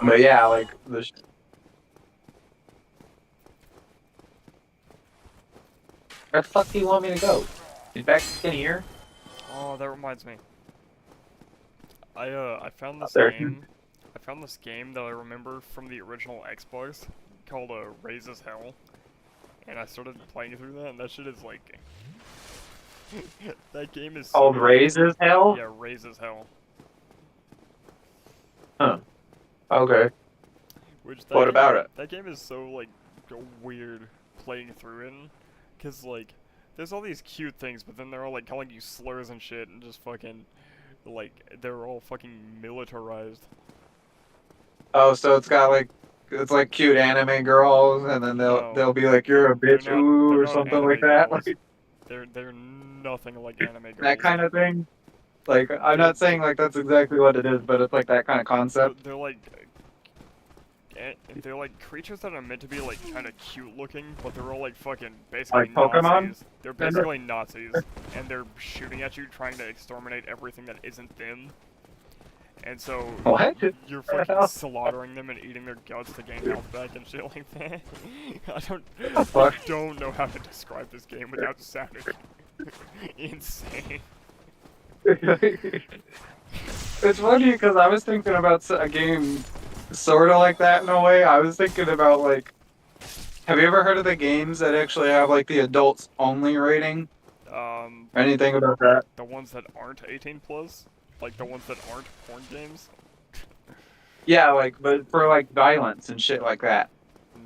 But yeah, like the. Where the fuck do you want me to go? Is back in here? Oh, that reminds me. I found this There. game. I found this game that I remember from the original Xbox called Raise as Hell, and I started playing through that, and that shit is like. That game is Called Raise as Hell? Yeah, Raise as Hell. Huh. Okay. Which What about it? That game is so like weird playing through it, cause like there's all these cute things, but then they're all like calling you slurs and shit, and just fucking like they're all fucking militarized. Oh, so it's like cute anime girls, and then No, they'll be like, "You're a bitch, ooh," they're or not something like anime that, girls. like They're nothing like anime girls. that kind of thing. Like I'm not saying like that's exactly what it is, but it's like that kind of concept. They're like. They're like creatures that are meant to be like kind of cute looking, but they're all like fucking basically Like Pokemon? Nazis. They're basically Nazis, and they're shooting at you, trying to exterminate everything that isn't them. And so What? you're What the fucking hell? slaughtering them and eating their guts to gain health back and shit like that. I Fuck. don't know how to describe this game without sounding insane. It's funny because I was thinking about a game sort of like that in a way. I was thinking about like, have you ever heard of the games that actually have like the adults only rating? Anything about that? The ones that aren't 18 plus, like the ones that aren't porn games. Yeah, like but for like violence and shit like that.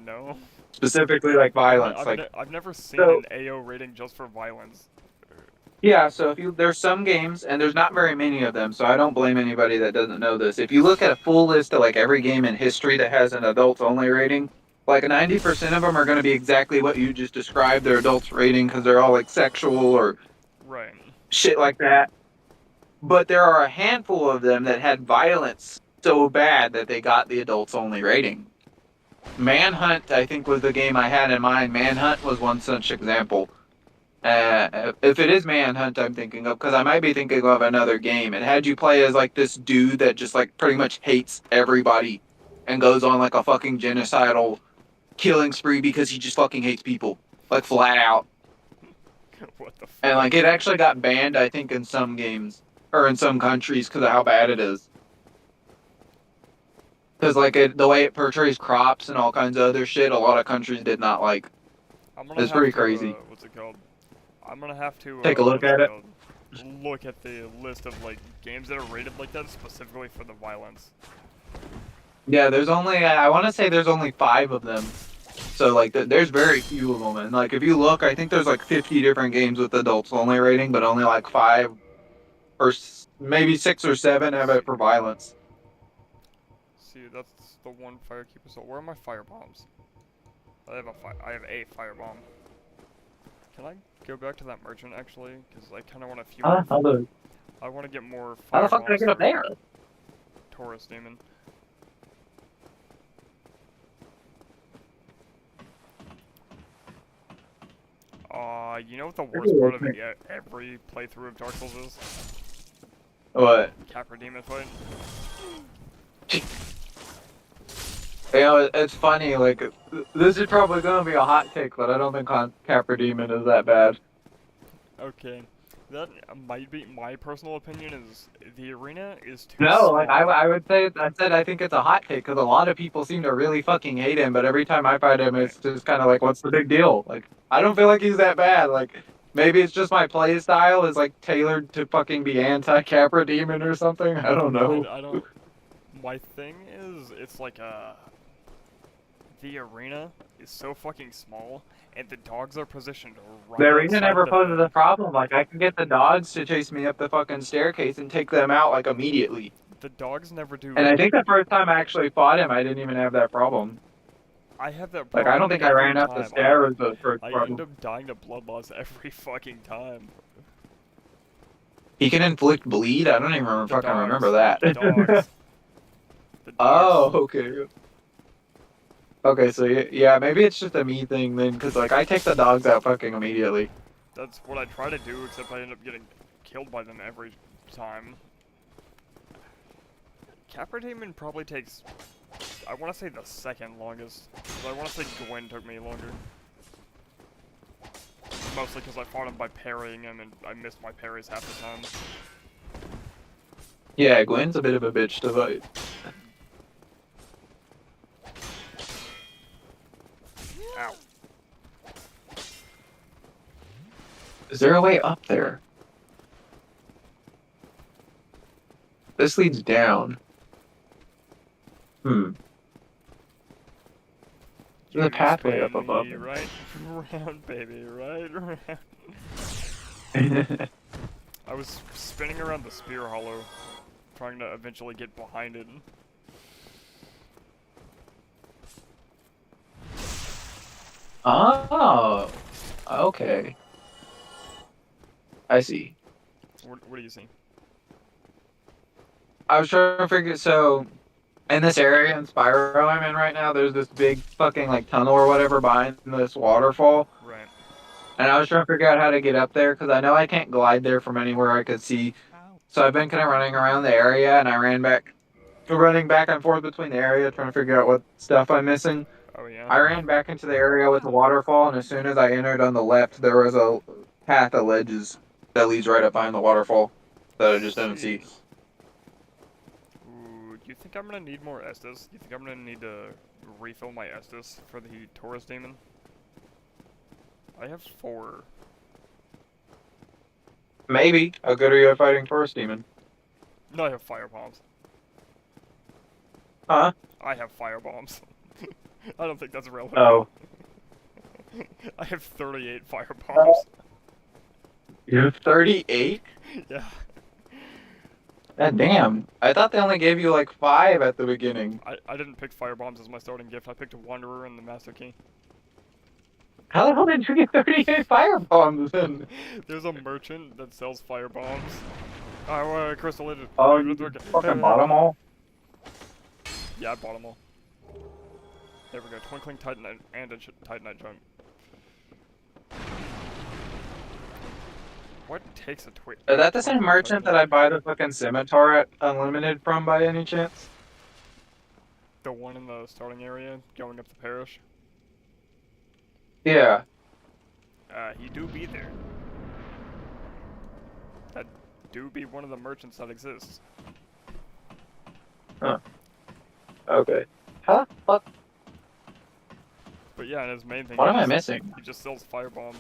No. Specifically like violence, like I've never seen so. an AO rating just for violence. Yeah, so if you there's some games and there's not very many of them, so I don't blame anybody that doesn't know this. If you look at a full list of like every game in history that has an adults only rating, like 90% of them are going to be exactly what you just described their adults rating because they're all like sexual or Right. shit like that. But there are a handful of them that had violence so bad that they got the adults only rating. Manhunt, I think, was the game I had in mind. Manhunt was one such example. If it is Manhunt, I'm thinking of, because I might be thinking of another game. It had you play as like this dude that just like pretty much hates everybody and goes on like a fucking genocidal killing spree because he just fucking hates people, like flat out. What the fuck? And like it actually got banned, I think, in some games or in some countries because of how bad it is. Because like the way it portrays crops and all kinds of other shit, a lot of countries did not like. I'm gonna It's have pretty to, crazy. what's it called? I'm gonna have to, Take a look what's at it. called? look at the list of like games that are rated like that specifically for the violence. Yeah, there's only I want to say there's only 5 of them. So like there's very few of them, and like if you look, I think there's like 50 different games with adults only rating, but only like 5 or maybe 6 or 7 have it for violence. See, that's the one firekeeper. So where are my fire bombs? I have a firebomb. Can I go back to that merchant actually? Because I kind of want a few more. I want to get more How the fire fuck did I bombs get up for there? Taurus Demon. You know what the worst part of every playthrough of Dark Souls is? What? Capra Demon fight. You know, it's funny. Like this is probably gonna be a hot take, but I don't think Capra Demon is that bad. Okay, that might be my personal opinion. Is the arena is too No, small. like I would say I think it's a hot take because a lot of people seem to really fucking hate him, but every time I fight him, it's just kind of like, what's the big deal? Like I don't feel like he's that bad. Like maybe it's just my play style is like tailored to fucking be anti Capra Demon or something. I don't know. I don't. My thing is, it's like the arena is so fucking small, and the dogs are positioned right The arena outside never the poses thing. a problem. Like I can get the dogs to chase me up the fucking staircase and take them out like immediately. The dogs never do. And I think the first time I actually fought him, I didn't even have that problem. I have that Like problem I don't think I every ran up the time. stairs the first I end problem. up dying to blood loss every fucking time. He can inflict bleed. I don't even The fucking dogs. remember that. The dogs. The Oh, dogs. okay. Okay, so yeah, maybe it's just a me thing then, because like I take the dogs out fucking immediately. That's what I try to do, except I end up getting killed by them every time. Capra Demon probably takes, I want to say the second longest. But I want to say Gwen took me longer. Mostly because I fought him by parrying him and I missed my parries half the time. Yeah, Gwen's a bit of a bitch to fight. Ow. Is there a way up there? This leads down. Hmm. There's a pathway up Spin above. me right round, baby, right around. I was spinning around the spear hollow, trying to eventually get behind it. Oh, okay. I see. What do you see? I was trying to figure. So, in this area in Spyro I'm in right now, there's this big fucking like tunnel or whatever behind this waterfall. Right. And I was trying to figure out how to get up there because I know I can't glide there from anywhere I could see. So I've been kind of running around the area, and I running back and forth between the area, trying to figure out what stuff I'm missing. Oh yeah. I ran back into the area with the waterfall, and as soon as I entered on the left, there was a path of ledges that leads right up behind the waterfall that I just didn't see. Jeez. Ooh, do you think I'm gonna need more Estus? Do you think I'm gonna need to refill my Estus for the Taurus Demon? I have 4. Maybe. How good are you at fighting Forest Demon? No, I have fire bombs. Huh? I have fire bombs. I don't think that's relevant. Oh. I have 38 fire bombs. You have 38? Yeah. God damn. I thought they only gave you like 5 at the beginning. I didn't pick fire bombs as my starting gift. I picked a Wanderer and the Master Key. How the hell did you get 38 fire bombs then? There's a merchant that sells fire bombs. Oh, crystal it. Oh, you fucking bought them all? Yeah, I bought them all. There we go. Twinkling Titanite and a Titanite jump. What takes a twit? Is that the same merchant that I buy the fucking scimitar at Unlimited from by any chance? The one in the starting area, going up the parish? Yeah. He do be there. That do be one of the merchants that exists. Huh. Okay. How the fuck? But yeah, and his main thing What is am I missing? he just sells fire bombs.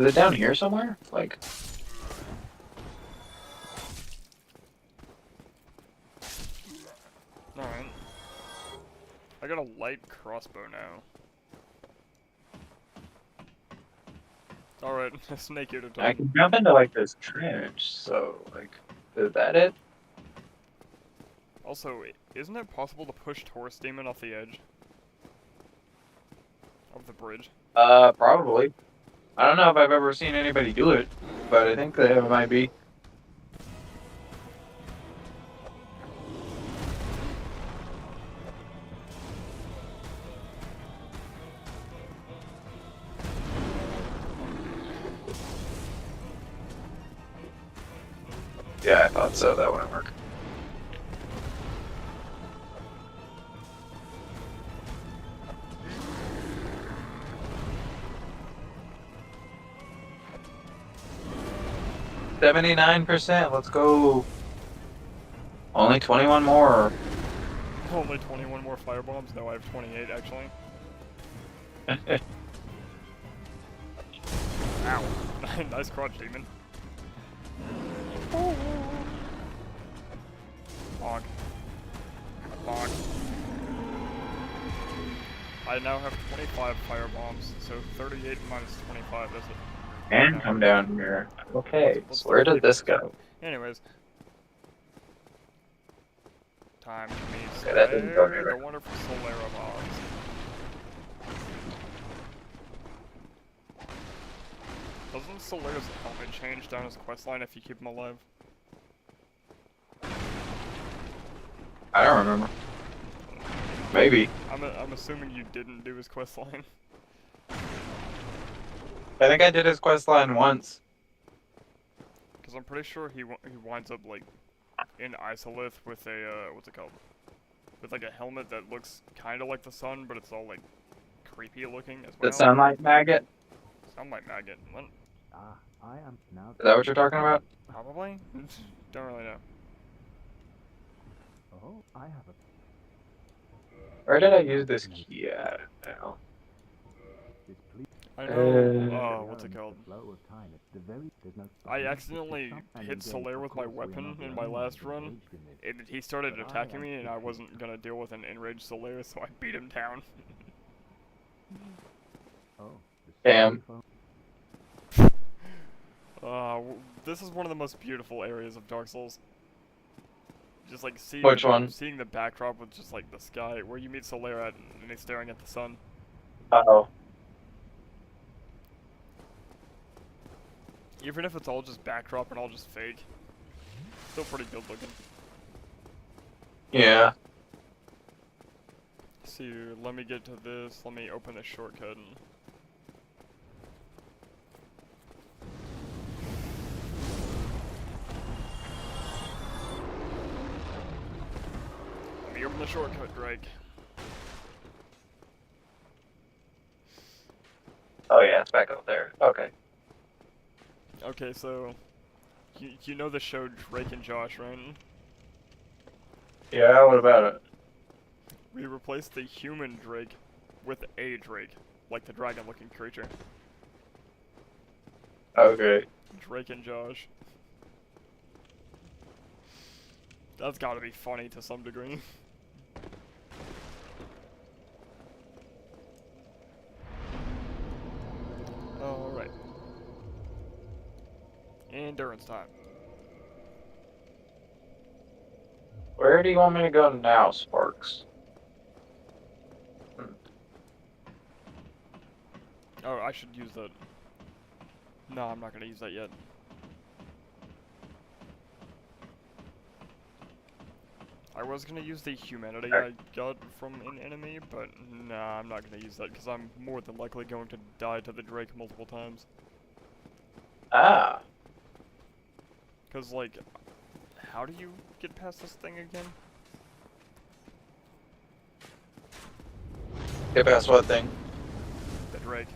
Is it down here somewhere? Like, Alright. I got a light crossbow now. Alright, snake eater I time. can jump into like this trench, so like, is that it? Also, isn't it possible to push Taurus Demon off the edge of the bridge? Probably. I don't know if I've ever seen anybody do it, but I think they might be. Yeah, I thought so. That wouldn't work. $79%. Let's go. Only 21 more. Only 21 more firebombs? No, I have 28 actually. Ow. Nice crotch, demon. Bonk. Bonk. I now have 25 firebombs, so 38 minus 25, that's it. And come down here. Okay, Let's so where did keep this go? Anyways. Time to meet Okay, that didn't go Slayer, anywhere. the wonderful Solera bombs. Doesn't Solera's helmet change down his questline if you keep him alive? I don't remember. Maybe. I'm assuming you didn't do his questline. I think I did his quest line once. Because I'm pretty sure he winds up, like, in Isolith with a, what's it called? With, like, a helmet that looks kind of like the sun, but it's all, like, creepy looking as well. The sunlight maggot? Sunlight maggot. What? I am now. Is that what you're talking about? Probably? Don't really know. Oh, I have a. Where did I use this key at? I don't know. Displeased. I know, what's it The called? flow of time. It's the very. There's no. I accidentally hit Solaire with my weapon in my last run, and he started attacking me, and I wasn't gonna deal with an enraged Solaire, so I beat him down. Oh. Damn. This is one of the most beautiful areas of Dark Souls. Just like seeing Which one? Seeing the backdrop with just like the sky, where you meet Solaire at, and he's staring at the sun. Oh. Even if it's all just backdrop and all just fake, still pretty good looking. Yeah. See, let me get to this. Let me open this shortcut. And let me open the shortcut, Drake. Oh yeah, it's back up there. Okay. Okay, so you know the show Drake and Josh, right? Yeah, what about it? We replaced the human Drake with a Drake, like the dragon-looking creature. Okay. Drake and Josh. That's gotta be funny to some degree. Alright. Endurance time. Where do you want me to go now, Sparks? Oh, I should use that. No, I'm not gonna use that yet. I was gonna use the humanity I got from an enemy, but nah, I'm not gonna use that because I'm more than likely going to die to the Drake multiple times. Ah. Because, like, how do you get past this thing again? Get past what thing? The Drake.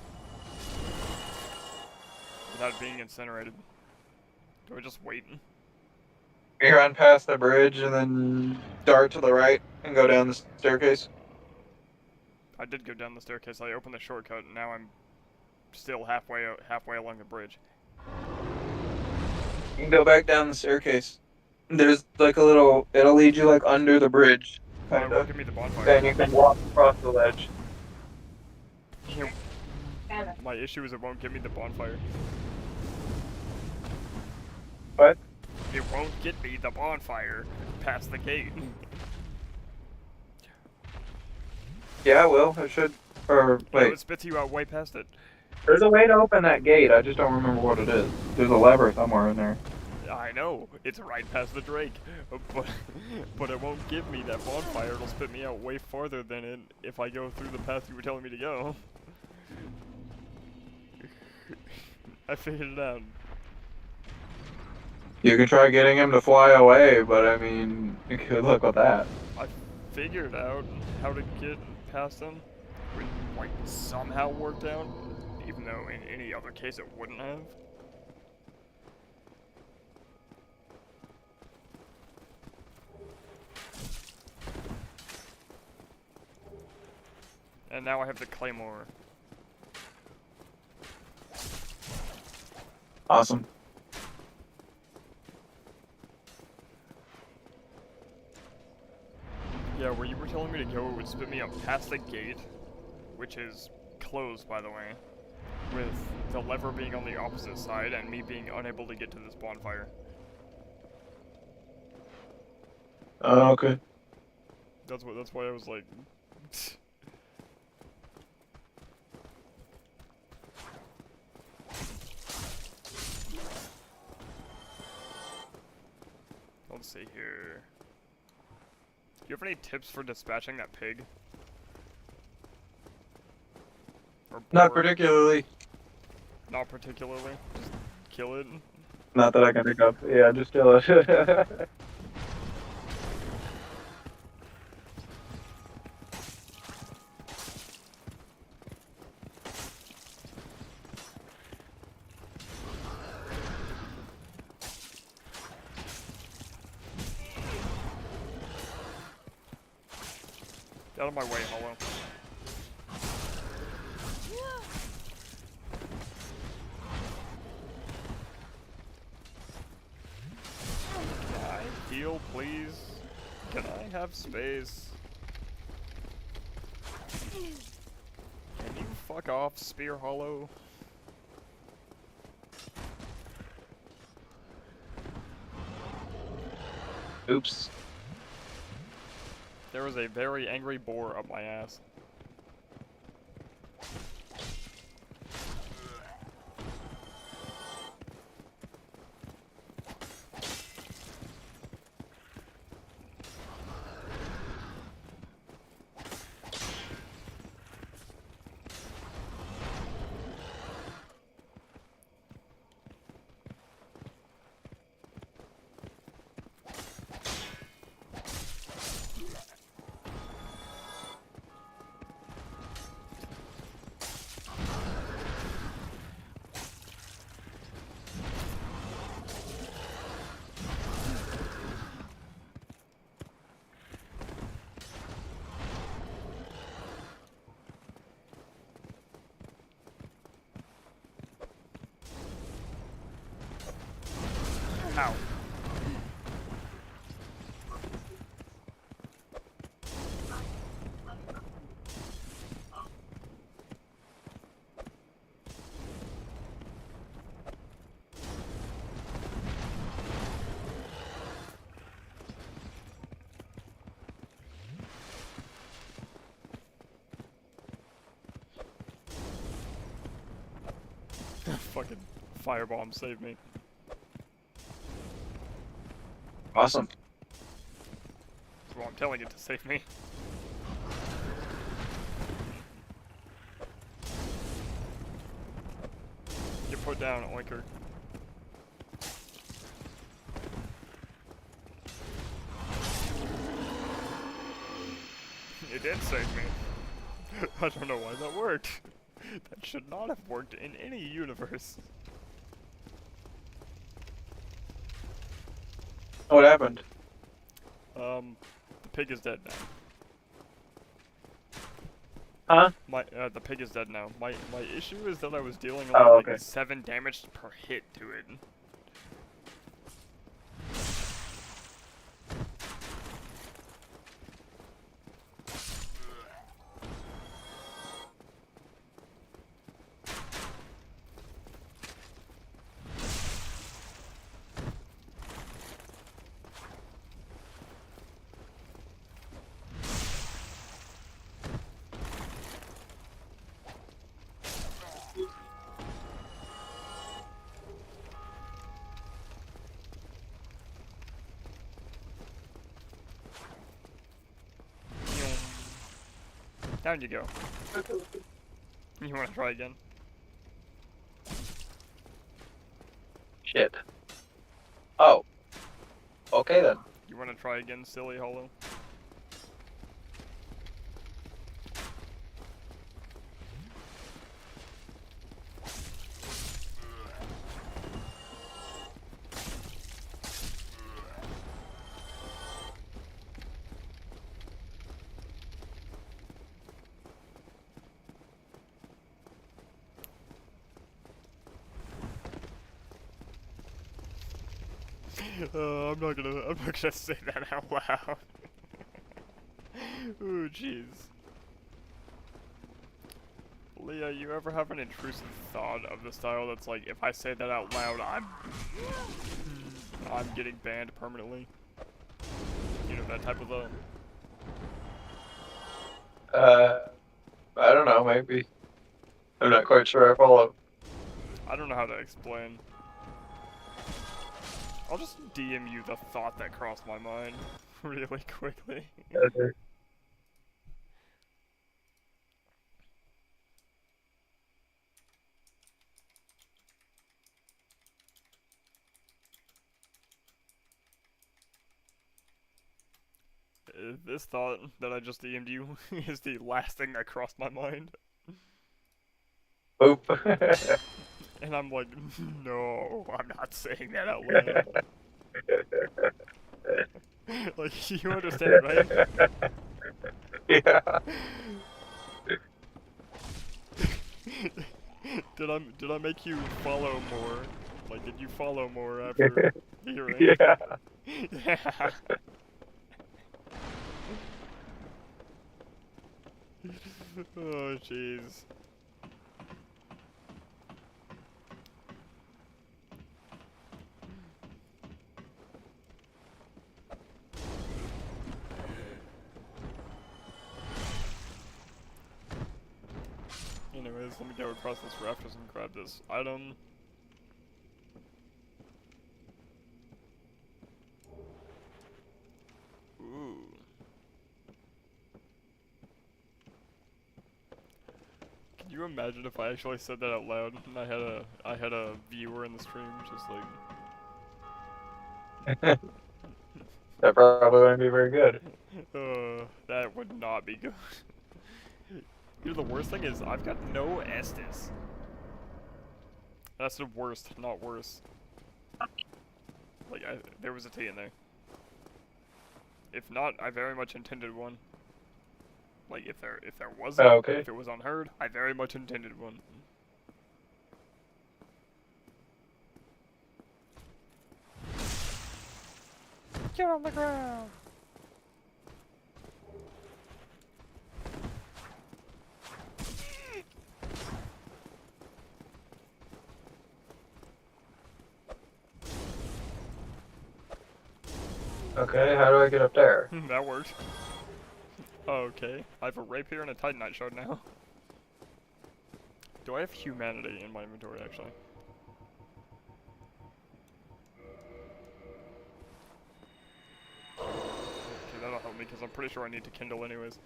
Without being incinerated. Do I just wait? You run past the bridge and then dart to the right and go down the staircase. I did go down the staircase, I opened the shortcut, and now I'm still halfway along the bridge. You can go back down the staircase. There's like a little. It'll lead you like under the bridge, But it kind won't of. give me the bonfire. And you can walk across the ledge. Yeah, my issue is it won't give me the bonfire. What? It won't get me the bonfire past the gate. Yeah, it will. It should. Or No, wait. it spits you out way past it. There's a way to open that gate. I just don't remember what it is. There's a lever somewhere in there. I know, it's right past the Drake, but it won't give me that bonfire. It'll spit me out way farther than it if I go through the path you were telling me to go. I figured it out. You can try getting him to fly away, but I mean, good luck with that. I figured out how to get past him. It like somehow worked out, even though in any other case it wouldn't have. And now I have the claymore. Awesome. Yeah, where you were telling me to go, it would spit me up past the gate, which is closed, by the way, with the lever being on the opposite side and me being unable to get to this bonfire. Okay. That's why I was like... Let's see here. Do you have any tips for dispatching that pig? Or Not boar? particularly. Not particularly. Just kill it. Not that I can pick up. Yeah, just kill it. Get out of my way, Hollow. Can I heal, please? Can I have space? Can you fuck off, Spear Hollow? Oops. There was a very angry boar up my ass. Ow. Fucking firebomb saved me. Awesome. Well, I'm telling it to save me. Get put down, oinker. It did save me. I don't know why that worked. That should not have worked in any universe. What happened? The pig is dead now. Huh? The pig is dead now. My issue is that I was dealing only Oh, like okay. 7 damage per hit to it. Down you go. You wanna try again? Shit. Oh. Okay then. You wanna try again, silly hollow? I'm not gonna say that out loud. Ooh, jeez. Leah, you ever have an intrusive thought of the style that's like, if I say that out loud, I'm getting banned permanently? You know, that type of thought? I don't know, maybe. I'm not quite sure I follow. I don't know how to explain. I'll just DM you the thought that crossed my mind really quickly. Okay. This thought that I just DM'd you is the last thing that crossed my mind. Oop. And I'm like, no, I'm not saying that out loud. Like, you understand, right? Yeah. Did I make you follow more? Like, did you follow more after hearing? Yeah. Yeah. Oh, jeez. Anyways, let me go across this rafters and grab this item. Ooh. Can you imagine if I actually said that out loud and I had a viewer in the stream just like That probably wouldn't be very good. that would not be good. You know, the worst thing is I've got no Estes. That's the worst, not worse. Like, there was a T in there. If not, I very much intended one. Like, if there wasn't, Oh, okay. if it was unheard, I very much intended one. Get on the ground! Okay, how do I get up there? That worked. Okay, I have a rapier and a titanite shard now. Do I have humanity in my inventory, actually? Okay, that'll help me, because I'm pretty sure I need to kindle anyways.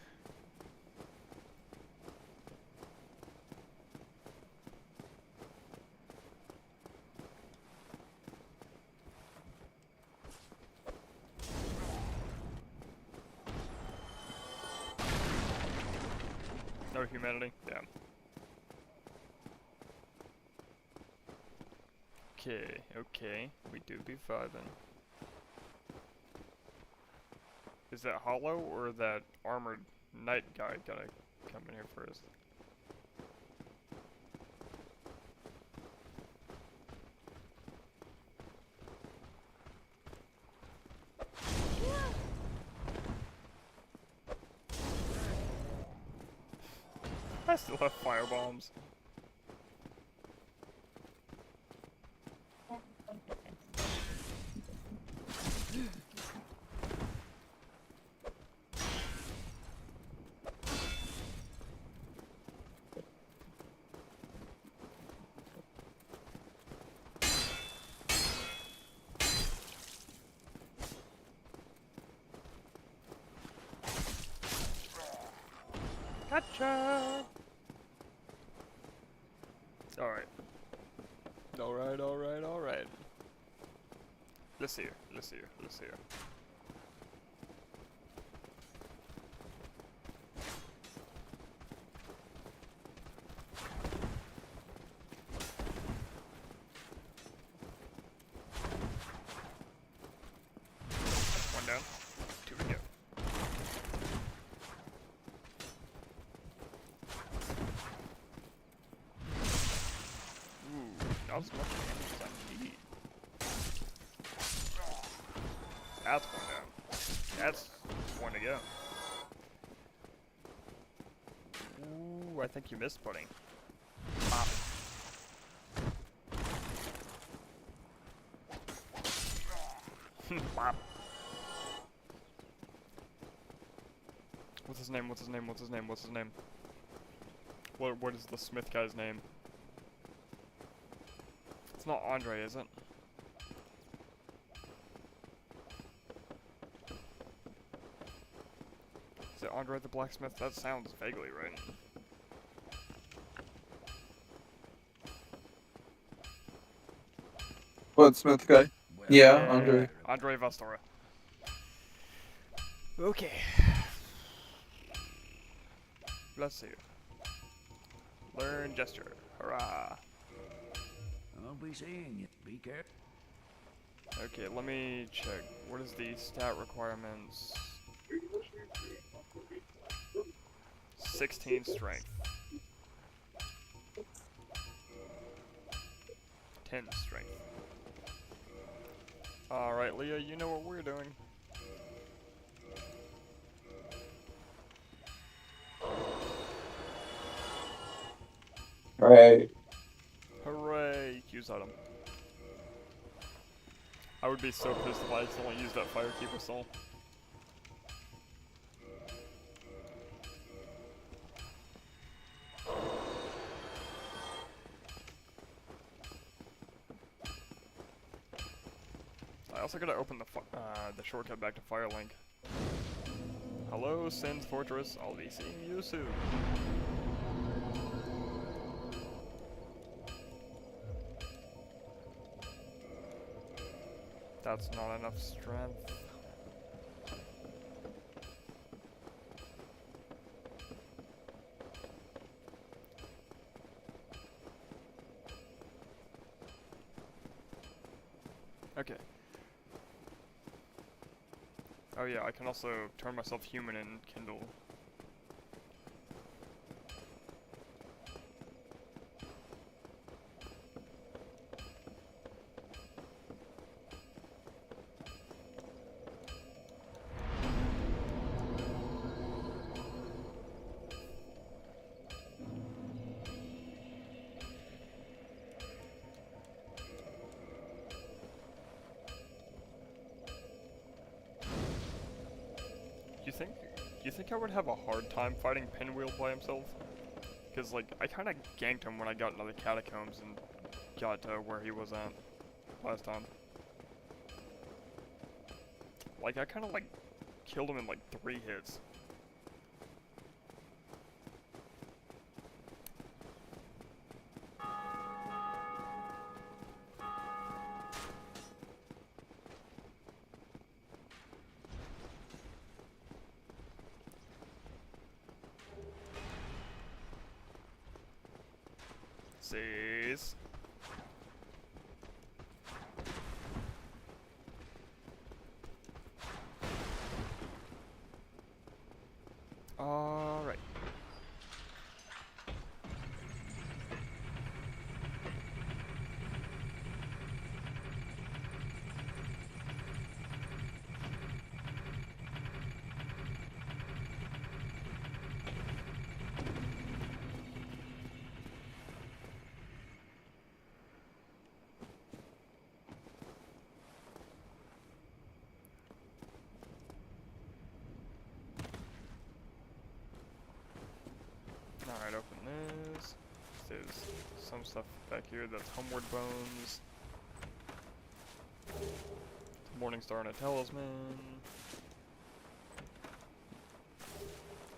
No humanity? Damn. Okay, okay. We do be vibing. Is that hollow or that armored knight guy gonna come in here first. I still have fire bombs. Gotcha! Alright. Alright, alright, alright. Let's see here, let's see here, let's see here. One down, two to go. Not as much damage as I need. That's one down. That's one to go. Ooh, I think you missed, buddy. Pop. Pop. What's his name? What's his name? What's his name? What's his name? What is the Smith guy's name? It's not Andre, is it? Is it Andre the Blacksmith? That sounds vaguely right. What Smith guy? Yeah, Andre. Andre Vastora. Okay. Let's see. Learn gesture. Hurrah. I'll be seeing you. Be careful. Okay, let me check. What is the stat requirements? 16 strength. 10 strength. Alright, Leah, you know what we're doing. Right. Hooray! Use item. I would be so pissed if I accidentally used that Firekeeper soul. I also gotta open the shortcut back to Firelink. Hello, Sin's Fortress. I'll be seeing you soon. That's not enough strength. Okay. Oh yeah, I can also turn myself human and kindle. Do you think I would have a hard time fighting Pinwheel by himself? Because, like, I kind of ganked him when I got into the catacombs and got to where he was at last time. Like, I kind of, like, killed him in, like, 3 hits. Sees. Alright. stuff back here. That's Homeward Bones. Morningstar and a Talisman.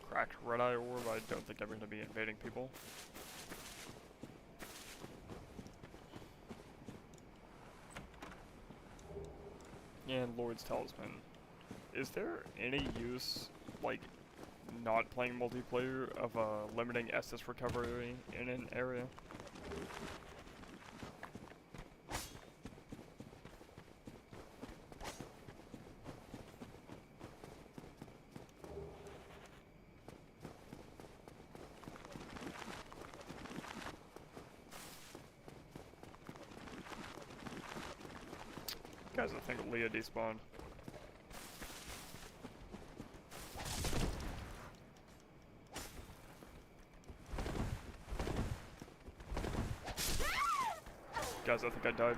Cracked Red Eye Orb. I don't think I'm going to be invading people. And Lord's Talisman. Is there any use, like, not playing multiplayer of limiting Estus recovery in an area? Guys, I think Leah despawned. Guys, I think I died.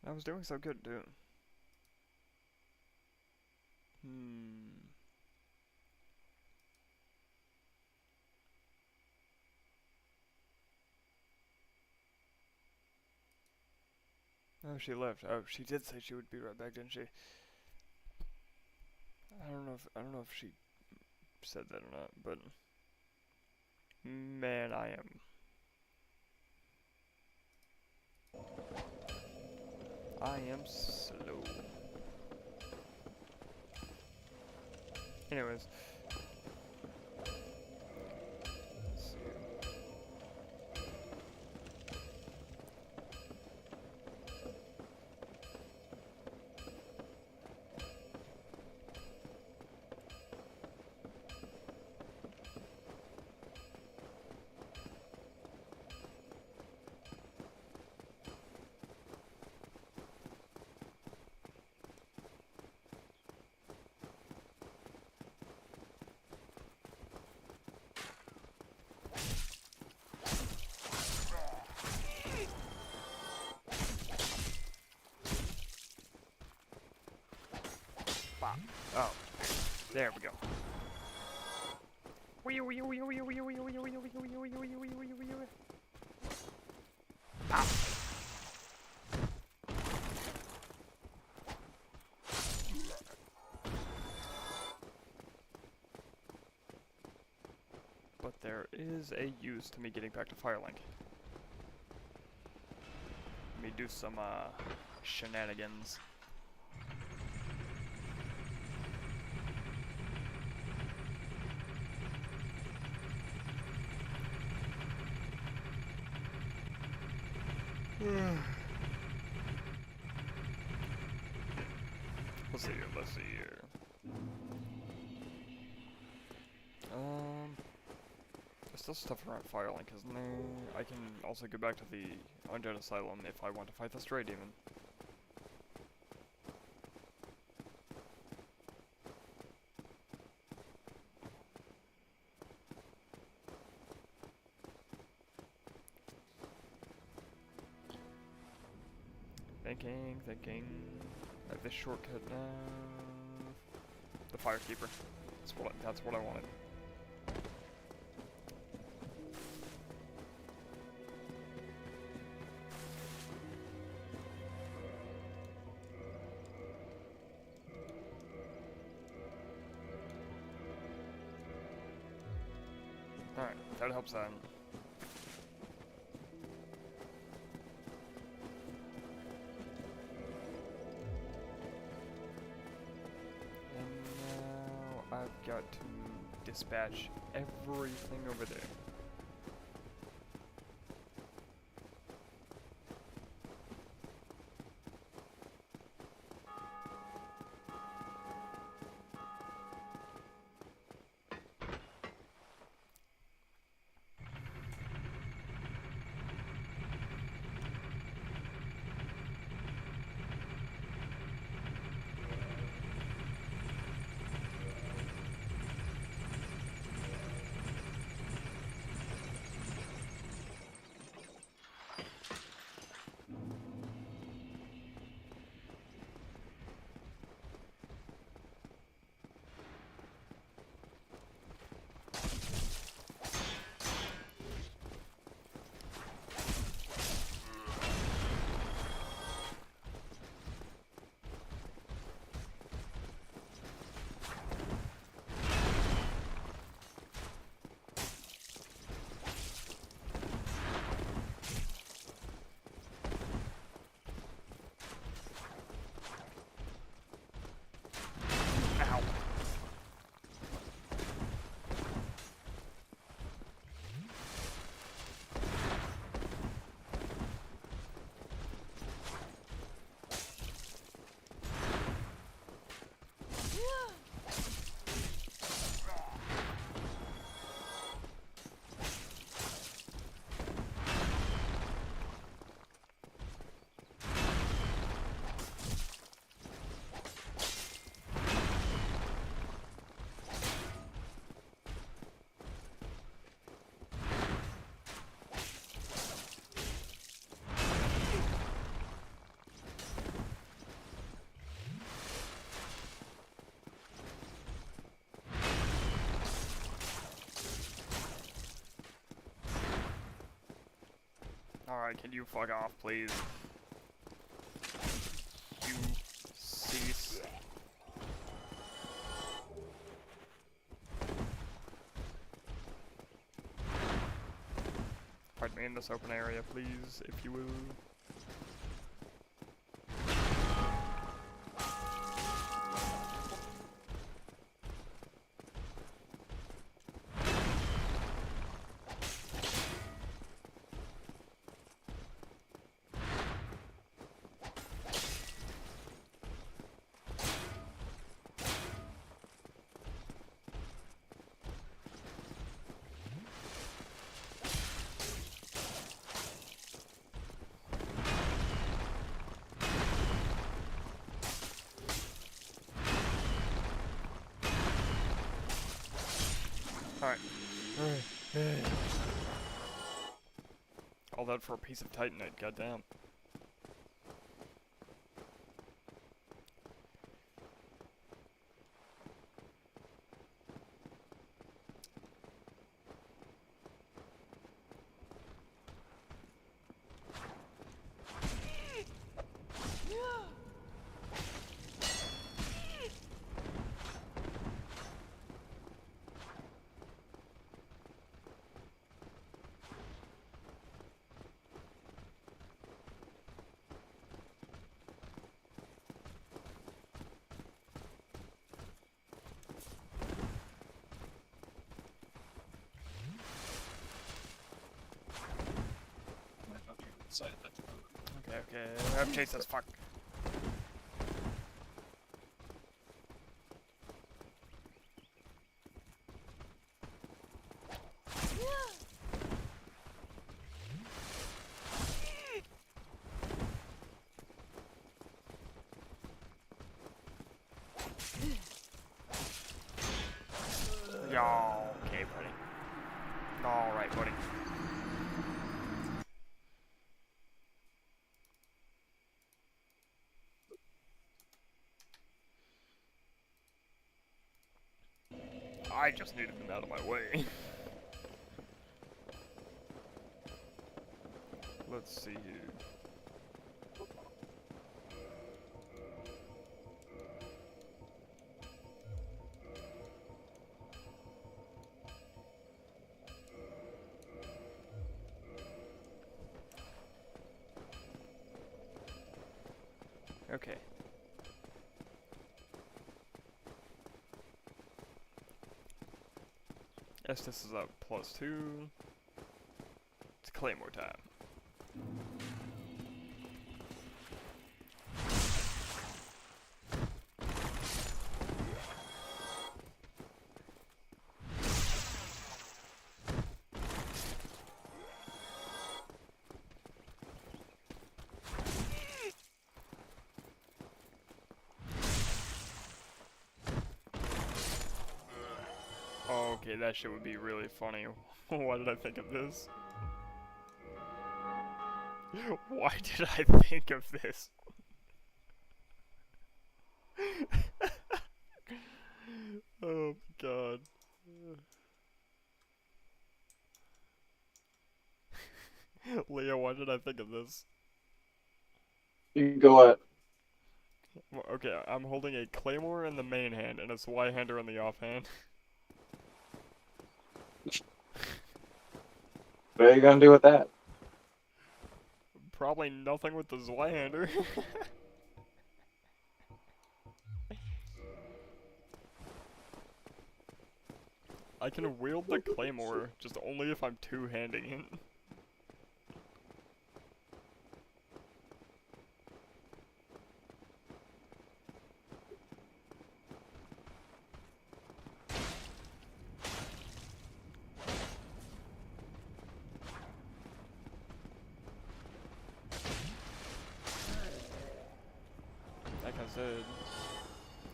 I was doing so good, dude. Oh, she left. Oh, she did say she would be right back, didn't she? I don't know if she said that or not, but man, I am slow. Anyways. Let's see. Oh, there we go. Ah. But there is a use to me getting back to Firelink. Let me do some shenanigans. Let's see here. There's still stuff around Firelink, isn't there? I can also go back to the Undead Asylum if I want to fight the Stray Demon. Thinking. I have this shortcut now. The Firekeeper. That's what I wanted. Alright, that helps out. I've got to dispatch everything over there. Alright, can you fuck off, please? You cease. Fight me in this open area, please, if you will. Alright. All that for a piece of Titanite, goddamn. Okay, I'm chased as fuck. Yo, okay, buddy. Alright, buddy. I just needed them out of my way. Let's see here. Okay. Yes, this is a +2. It's Claymore time. Okay, that shit would be really funny. Why did I think of this? Why did I think of this? Oh my god. Leo, why did I think of this? You can go at. Well, okay, I'm holding a claymore in the main hand and a Zweihander in the offhand. What are you gonna do with that? Probably nothing with the Zweihander. I can wield the claymore, just only if I'm two-handing it. Like I said,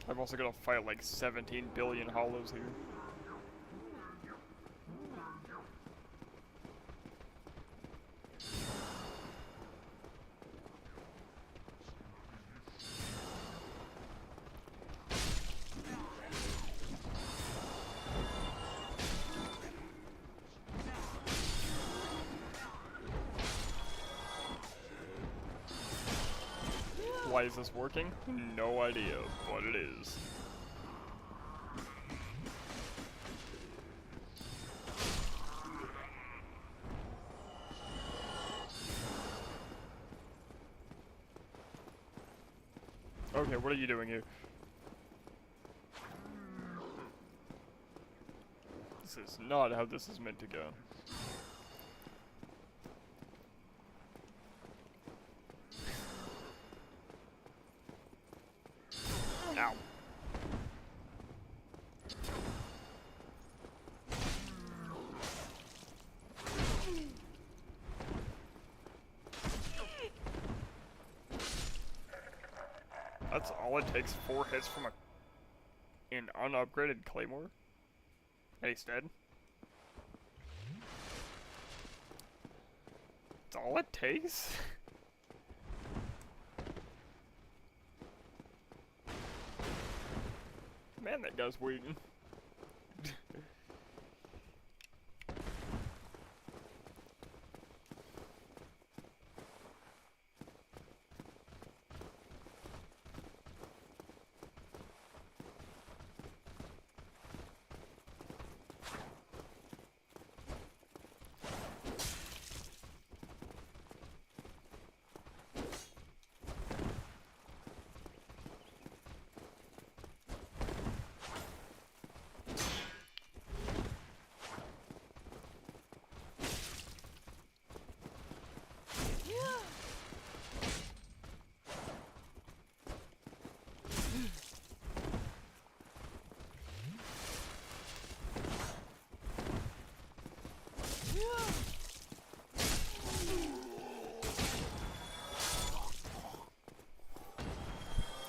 I'm also gonna fight like 17 billion hollows here. Why is this working? No idea, but it is. Okay, what are you doing here? This is not how this is meant to go. Ow. That's all it takes, 4 hits from an unupgraded claymore? And he's dead? That's all it takes? Man, that guy's waiting.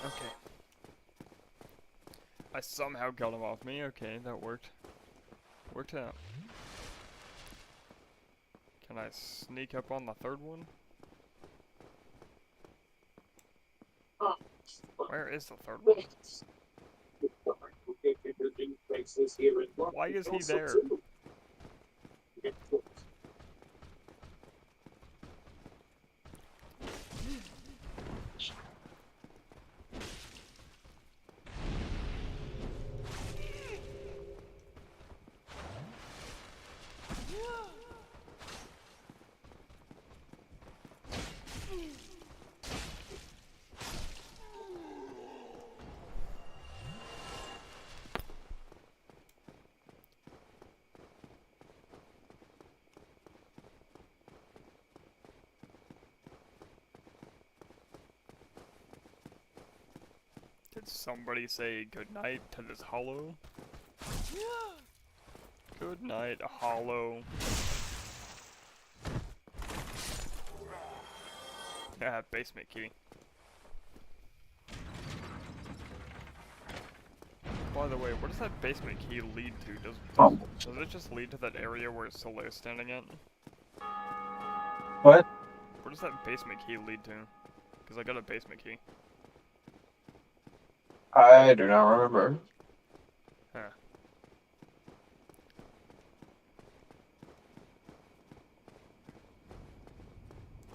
Okay. I somehow got him off me. Okay, that worked. Worked out. Can I sneak up on the third one? Where is the third one? Why is he there? Did somebody say goodnight to this hollow? Good night, hollow. Ah, basement key. By the way, what does that basement key lead to? Does it just lead to that area where Solair's standing at? What? Where does that basement key lead to? Because I got a basement key. I do not remember. Huh.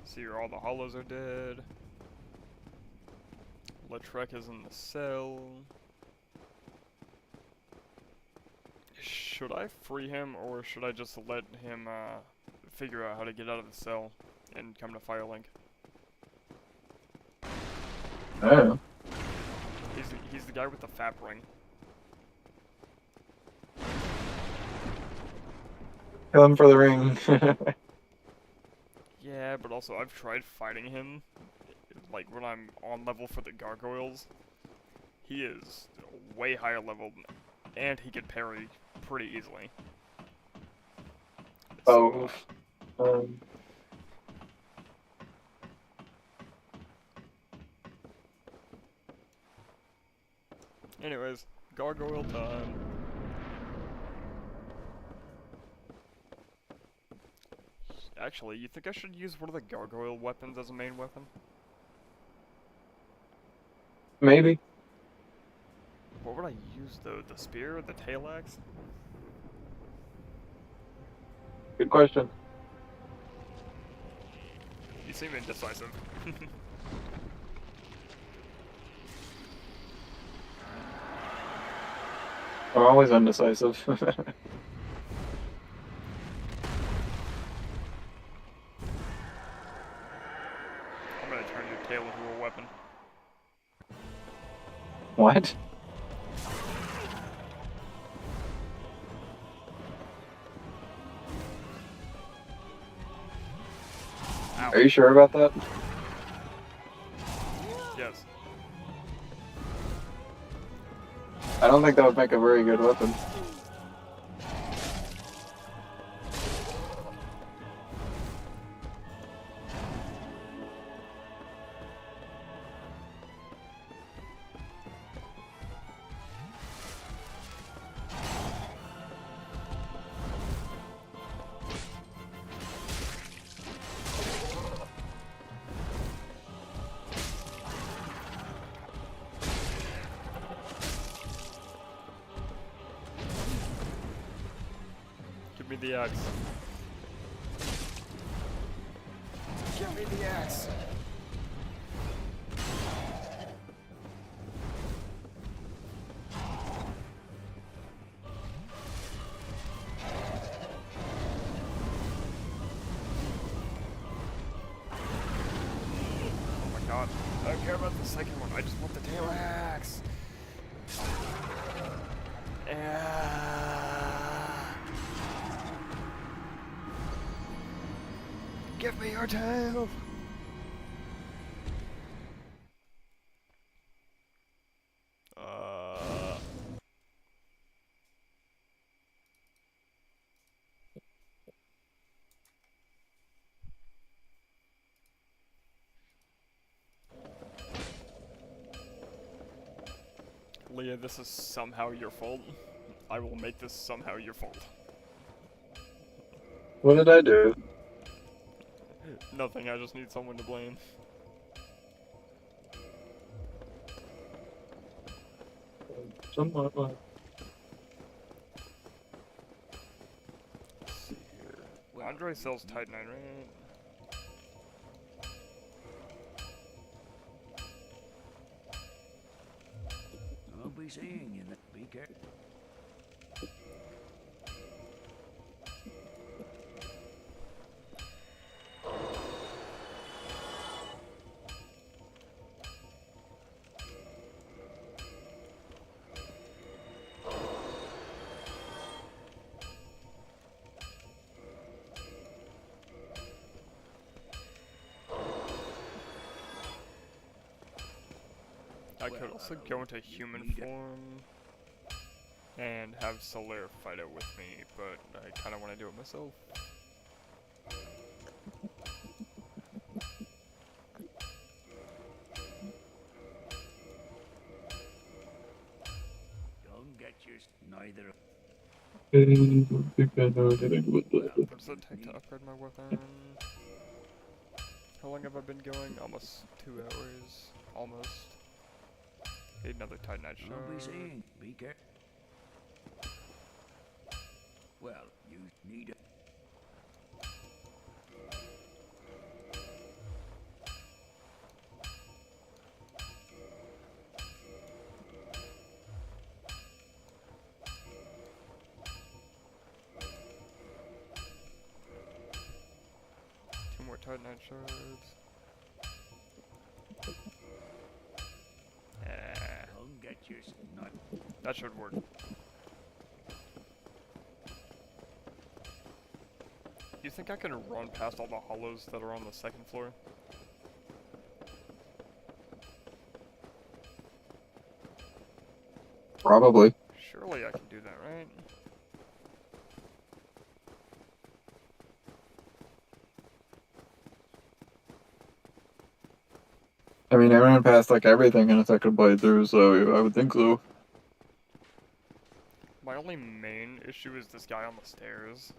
See where all the hollows are dead. Lautrec is in the cell. Should I free him, or should I just let him figure out how to get out of the cell and come to Firelink? Oh. He's the guy with the fap ring. Kill him for the ring. Yeah, but also I've tried fighting him, like when I'm on level for the gargoyles. He is way higher level, and he can parry pretty easily. Oh. So, anyways, gargoyle time. Actually, you think I should use one of the gargoyle weapons as a main weapon? Maybe. What would I use though? The spear or the tail axe? Good question. You seem indecisive. I'm always undecisive. I'm gonna turn your tail into a weapon. What? Ow. Are you sure about that? Yes. I don't think that would make a very good weapon. Give me the axe. Give me the axe. Oh my god. I don't care about the second one. I just want the tail axe. Give me your tail! Leah, this is somehow your fault. I will make this somehow your fault. What did I do? Nothing, I just need someone to blame. Somewhat. Let's see here. Andre sells Titanite, right? I'll be seeing you. Be careful. I could also go into human form and have Solaire fight it with me, but I kind of want to do it myself. Don't get your neither. What does it take to upgrade my weapon? How long have I been going? Almost 2 hours. Almost. Need another Titanite shard. I'll be seeing. Be careful. Well, you need it. Two more Titanite shards. Don't get your not. That should work. You think I can run past all the hollows that are on the second floor? Probably. Surely I can do that, right? I mean, I ran past like everything in a second playthrough, so I would think so. My only main issue is this guy on the stairs.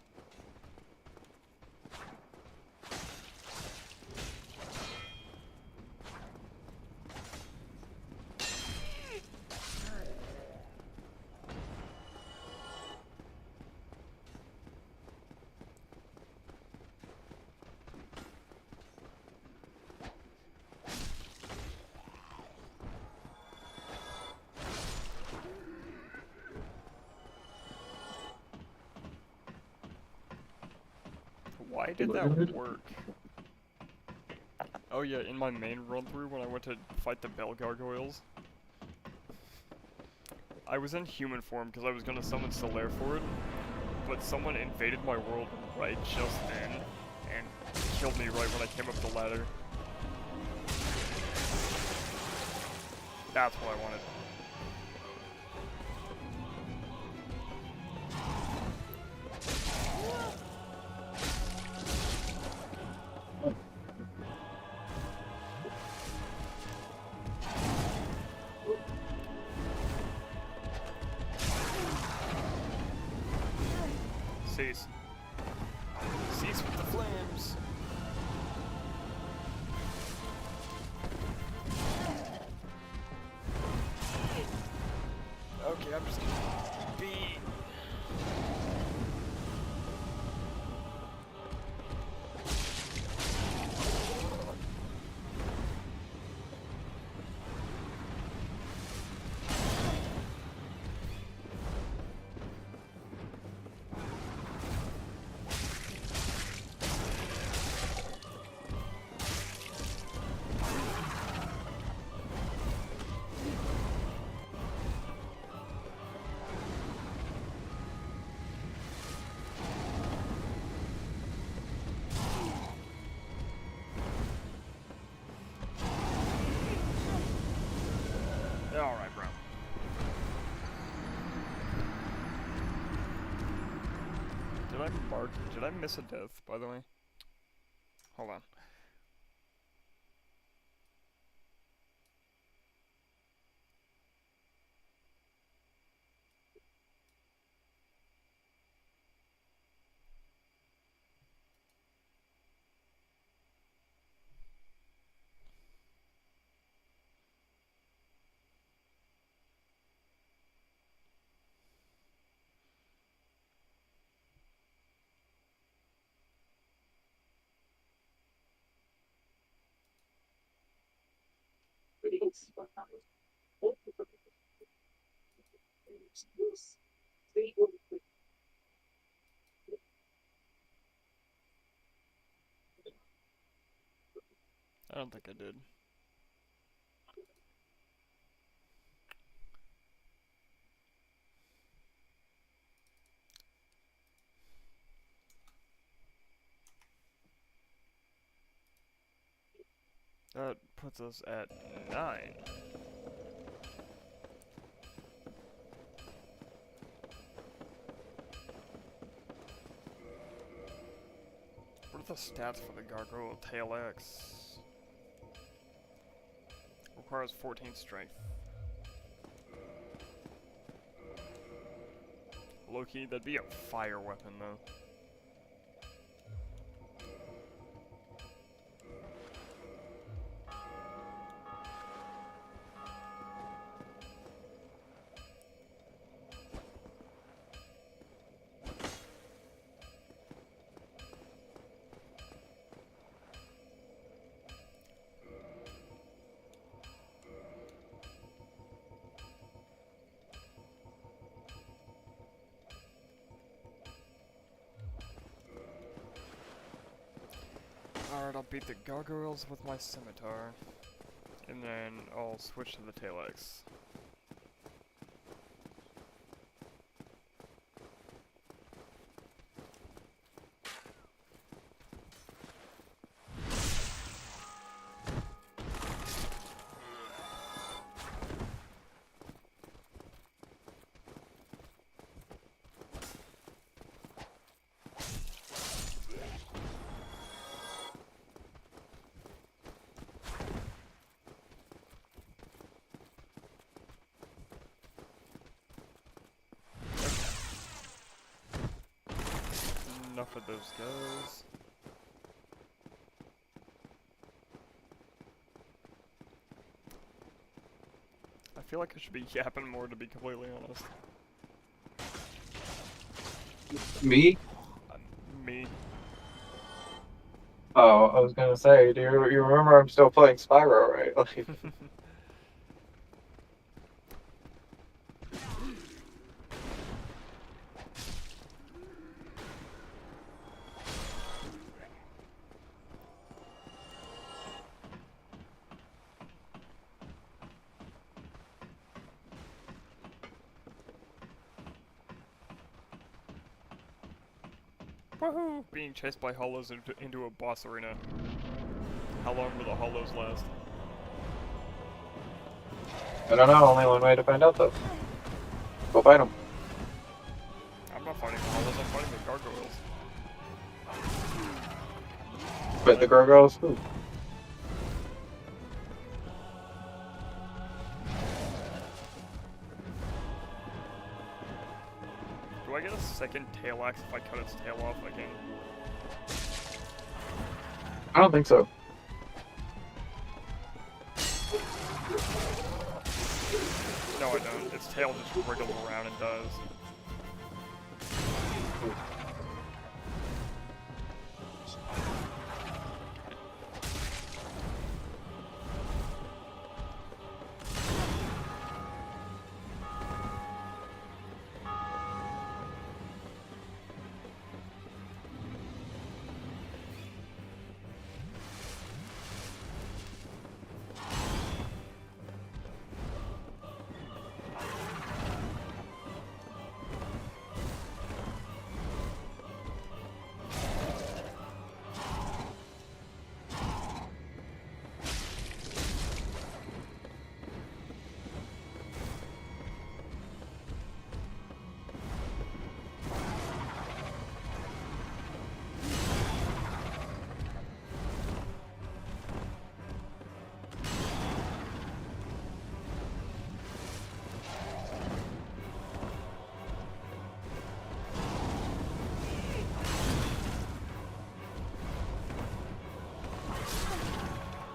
Why did that work? Oh yeah, in my main run-through when I went to fight the bell gargoyles, I was in human form because I was gonna summon Solaire for it, but someone invaded my world right just then and killed me right when I came up the ladder. That's what I wanted. Cease. Cease with the flames. Okay, I'm just gonna be... Alright, bro. Did I miss a death, by the way? Hold on. I don't think I did. That puts us at 9. What are the stats for the Gargoyle Tail X? Requires 14 strength. Low-key, that'd be a fire weapon though. Alright, I'll beat the gargoyles with my scimitar. And then I'll switch to the tail X. Enough of those guys. I feel like I should be yapping more, to be completely honest. Me? Me. Oh, I was gonna say, you remember I'm still playing Spyro, right? Like, Woohoo! Being chased by hollows into a boss arena. How long will the hollows last? I don't know, only one way to find out though. Go fight them. I'm not fighting the hollows, I'm fighting the gargoyles. But the gargoyles, ooh. Do I get a second tail axe if I cut its tail off again? I don't think so. No, I don't. Its tail just wriggles around and does.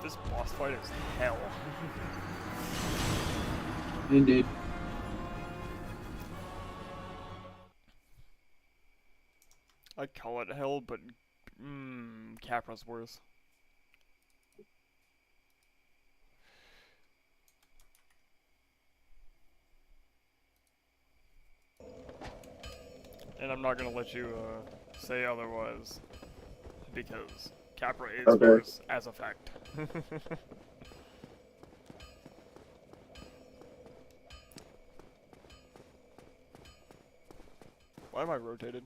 This boss fight is hell. Indeed. I'd call it hell, but Capra's worse. And I'm not gonna let you say otherwise, because Capra is Okay. worse as a fact. Why am I rotated?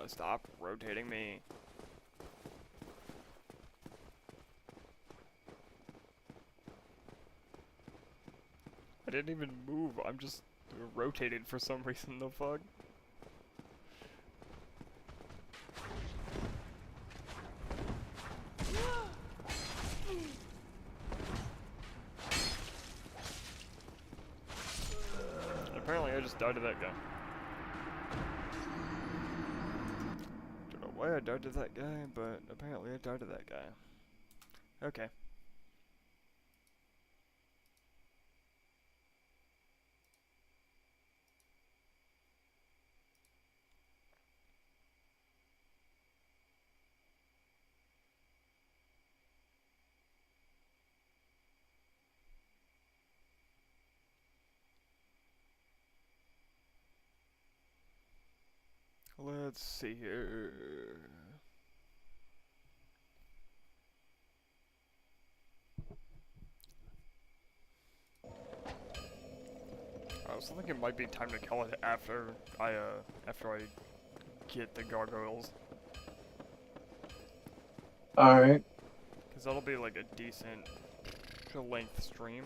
Stop rotating me. I didn't even move, I'm just rotated for some reason, the fuck? Apparently I just died to that guy. Don't know why I died to that guy, but apparently I died to that guy. Okay. Let's see here. I also think it might be time to kill it after I get the gargoyles. Alright. Cause that'll be like a decent length stream.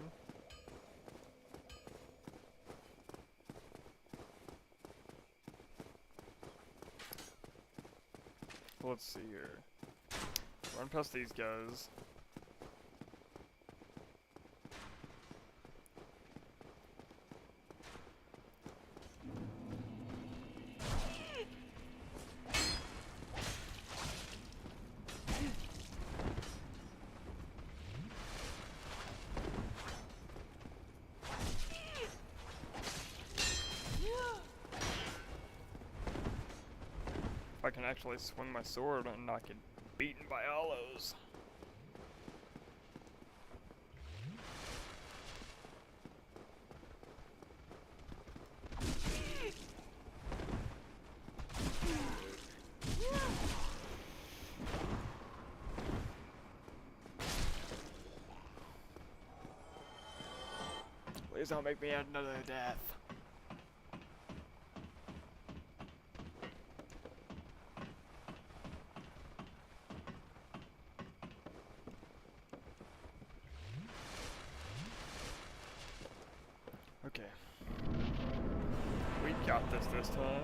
Let's see here. Run past these guys. If I can actually swing my sword and not get beaten by hollows. Please don't make me have another death. Okay. We got this time.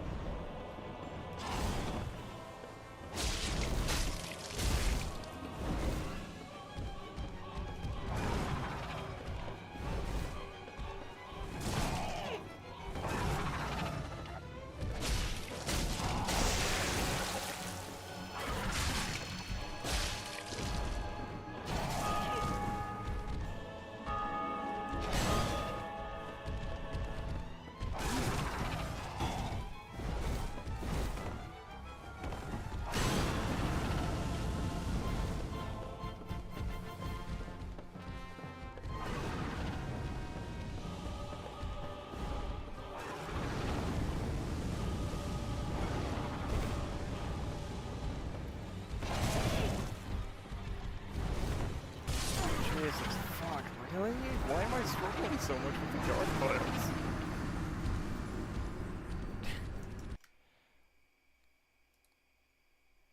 Jesus, fuck, really? Why am I struggling so much with the gargoyles?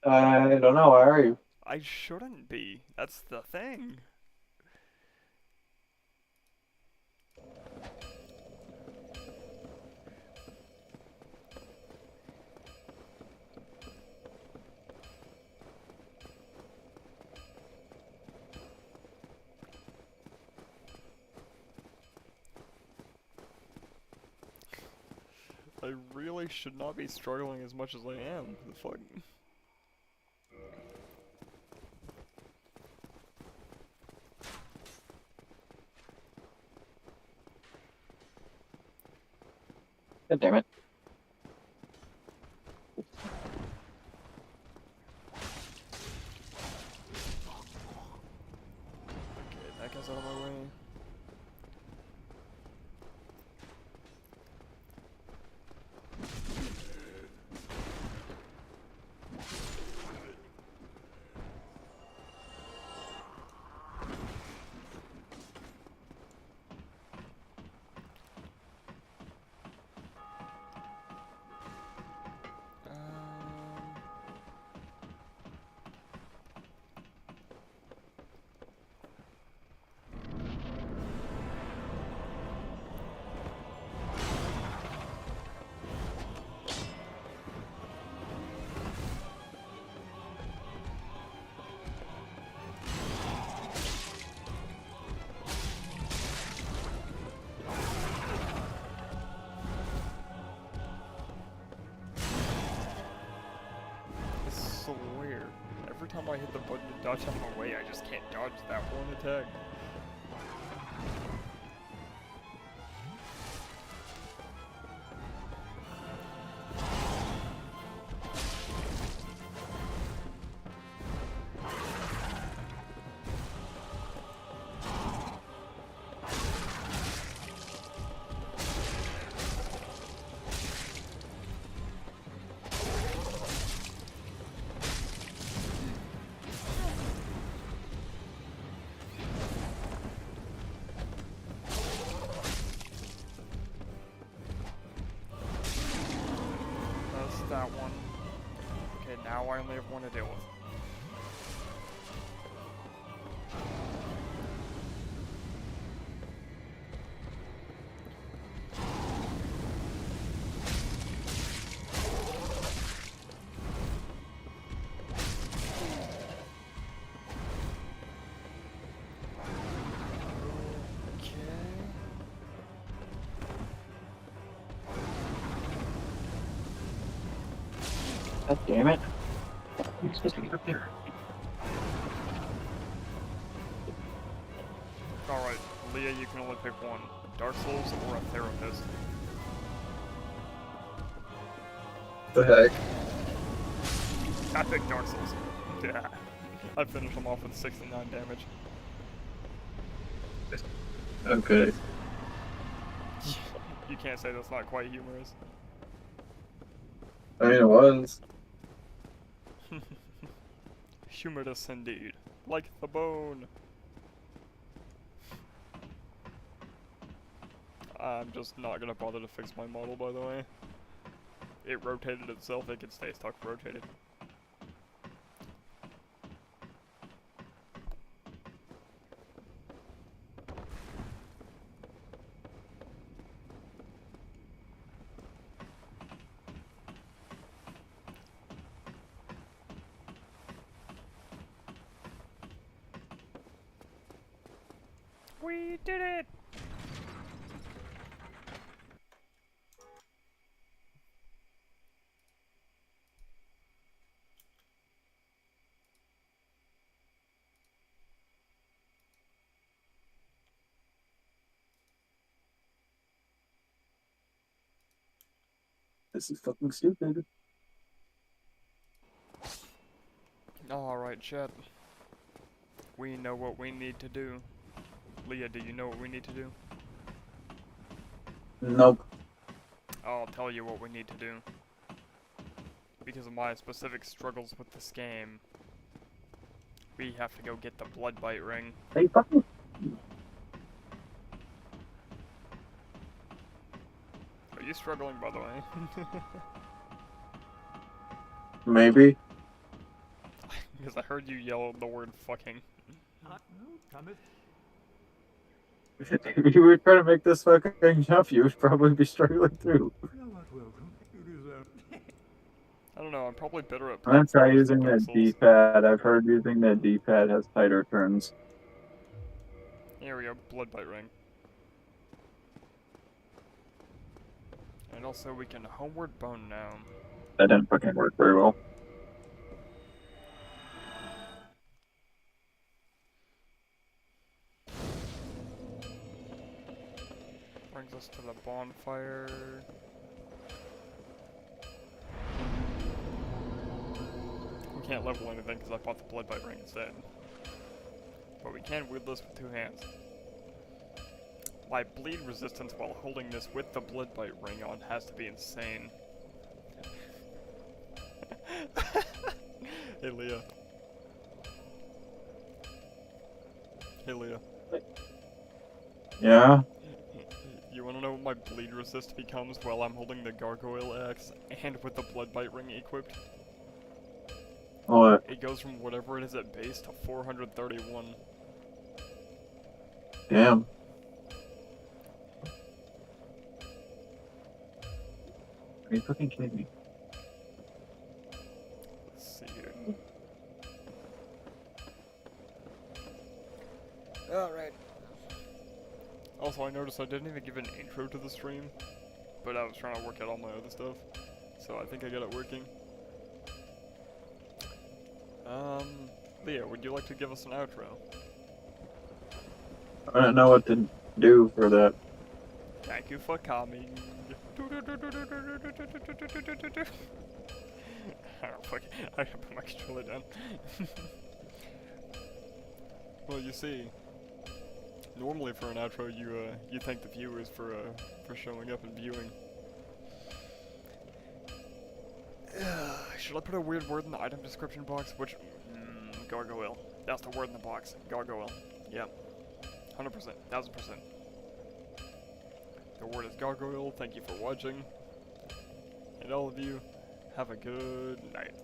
I don't know. Why are you? I shouldn't be. That's the thing. I really should not be struggling as much as I am. The fuck? God damn it. Okay, that guy's out of my way. This is so weird. Every time I hit the button to dodge out of my way, I just can't dodge that one attack. That's that one. Okay, now I only have one to deal with. God damn it. You're supposed to get up there. Alright, Leah, you can only pick one. Dark Souls or a therapist. The heck? I picked Dark Souls. Yeah. I finished him off with 69 damage. Okay. You can't say that's not quite humorous. I mean, it was. Humorous indeed. Like the bone. I'm just not gonna bother to fix my model, by the way. It rotated itself, it can stay stuck rotated. We did it! This is fucking stupid. Alright, chat. We know what we need to do. Leah, do you know what we need to do? Nope. I'll tell you what we need to do. Because of my specific struggles with this game, we have to go get the blood bite ring. Hey, fucking. Are you struggling, by the way? Maybe. Because I heard you yell the word fucking. If you were trying to make this fucking jump, you would probably be struggling through. I don't know, I'm probably better at I'm gonna try platformers using than Dark that Souls. D-pad. I've heard using that D-pad has tighter turns. Here we go, blood bite ring. And also we can homeward bone now. That didn't fucking work very well. Brings us to the bonfire. We can't level anything because I bought the blood bite ring instead. But we can wield this with 2 hands. My bleed resistance while holding this with the blood bite ring on has to be insane. Hey Leah. Hey Leah. Yeah? You wanna know what my bleed resist becomes while I'm holding the gargoyle axe and with the blood bite ring equipped? What? It goes from whatever it is at base to 431. Damn. Are you fucking kidding me? Let's see here. Alright. Also, I noticed I didn't even give an intro to the stream, but I was trying to work out all my other stuff, so I think I got it working. Leah, would you like to give us an outro? I don't know what to do for that. Thank you for coming. I don't fucking. I gotta put my controller down. Well, you see, normally for an outro, you thank the viewers for showing up and viewing. Should I put a weird word in the item description box? Which, gargoyle. That's the word in the box. Gargoyle. Yep. 100%. 1000%. The word is gargoyle. Thank you for watching. And all of you, have a good night.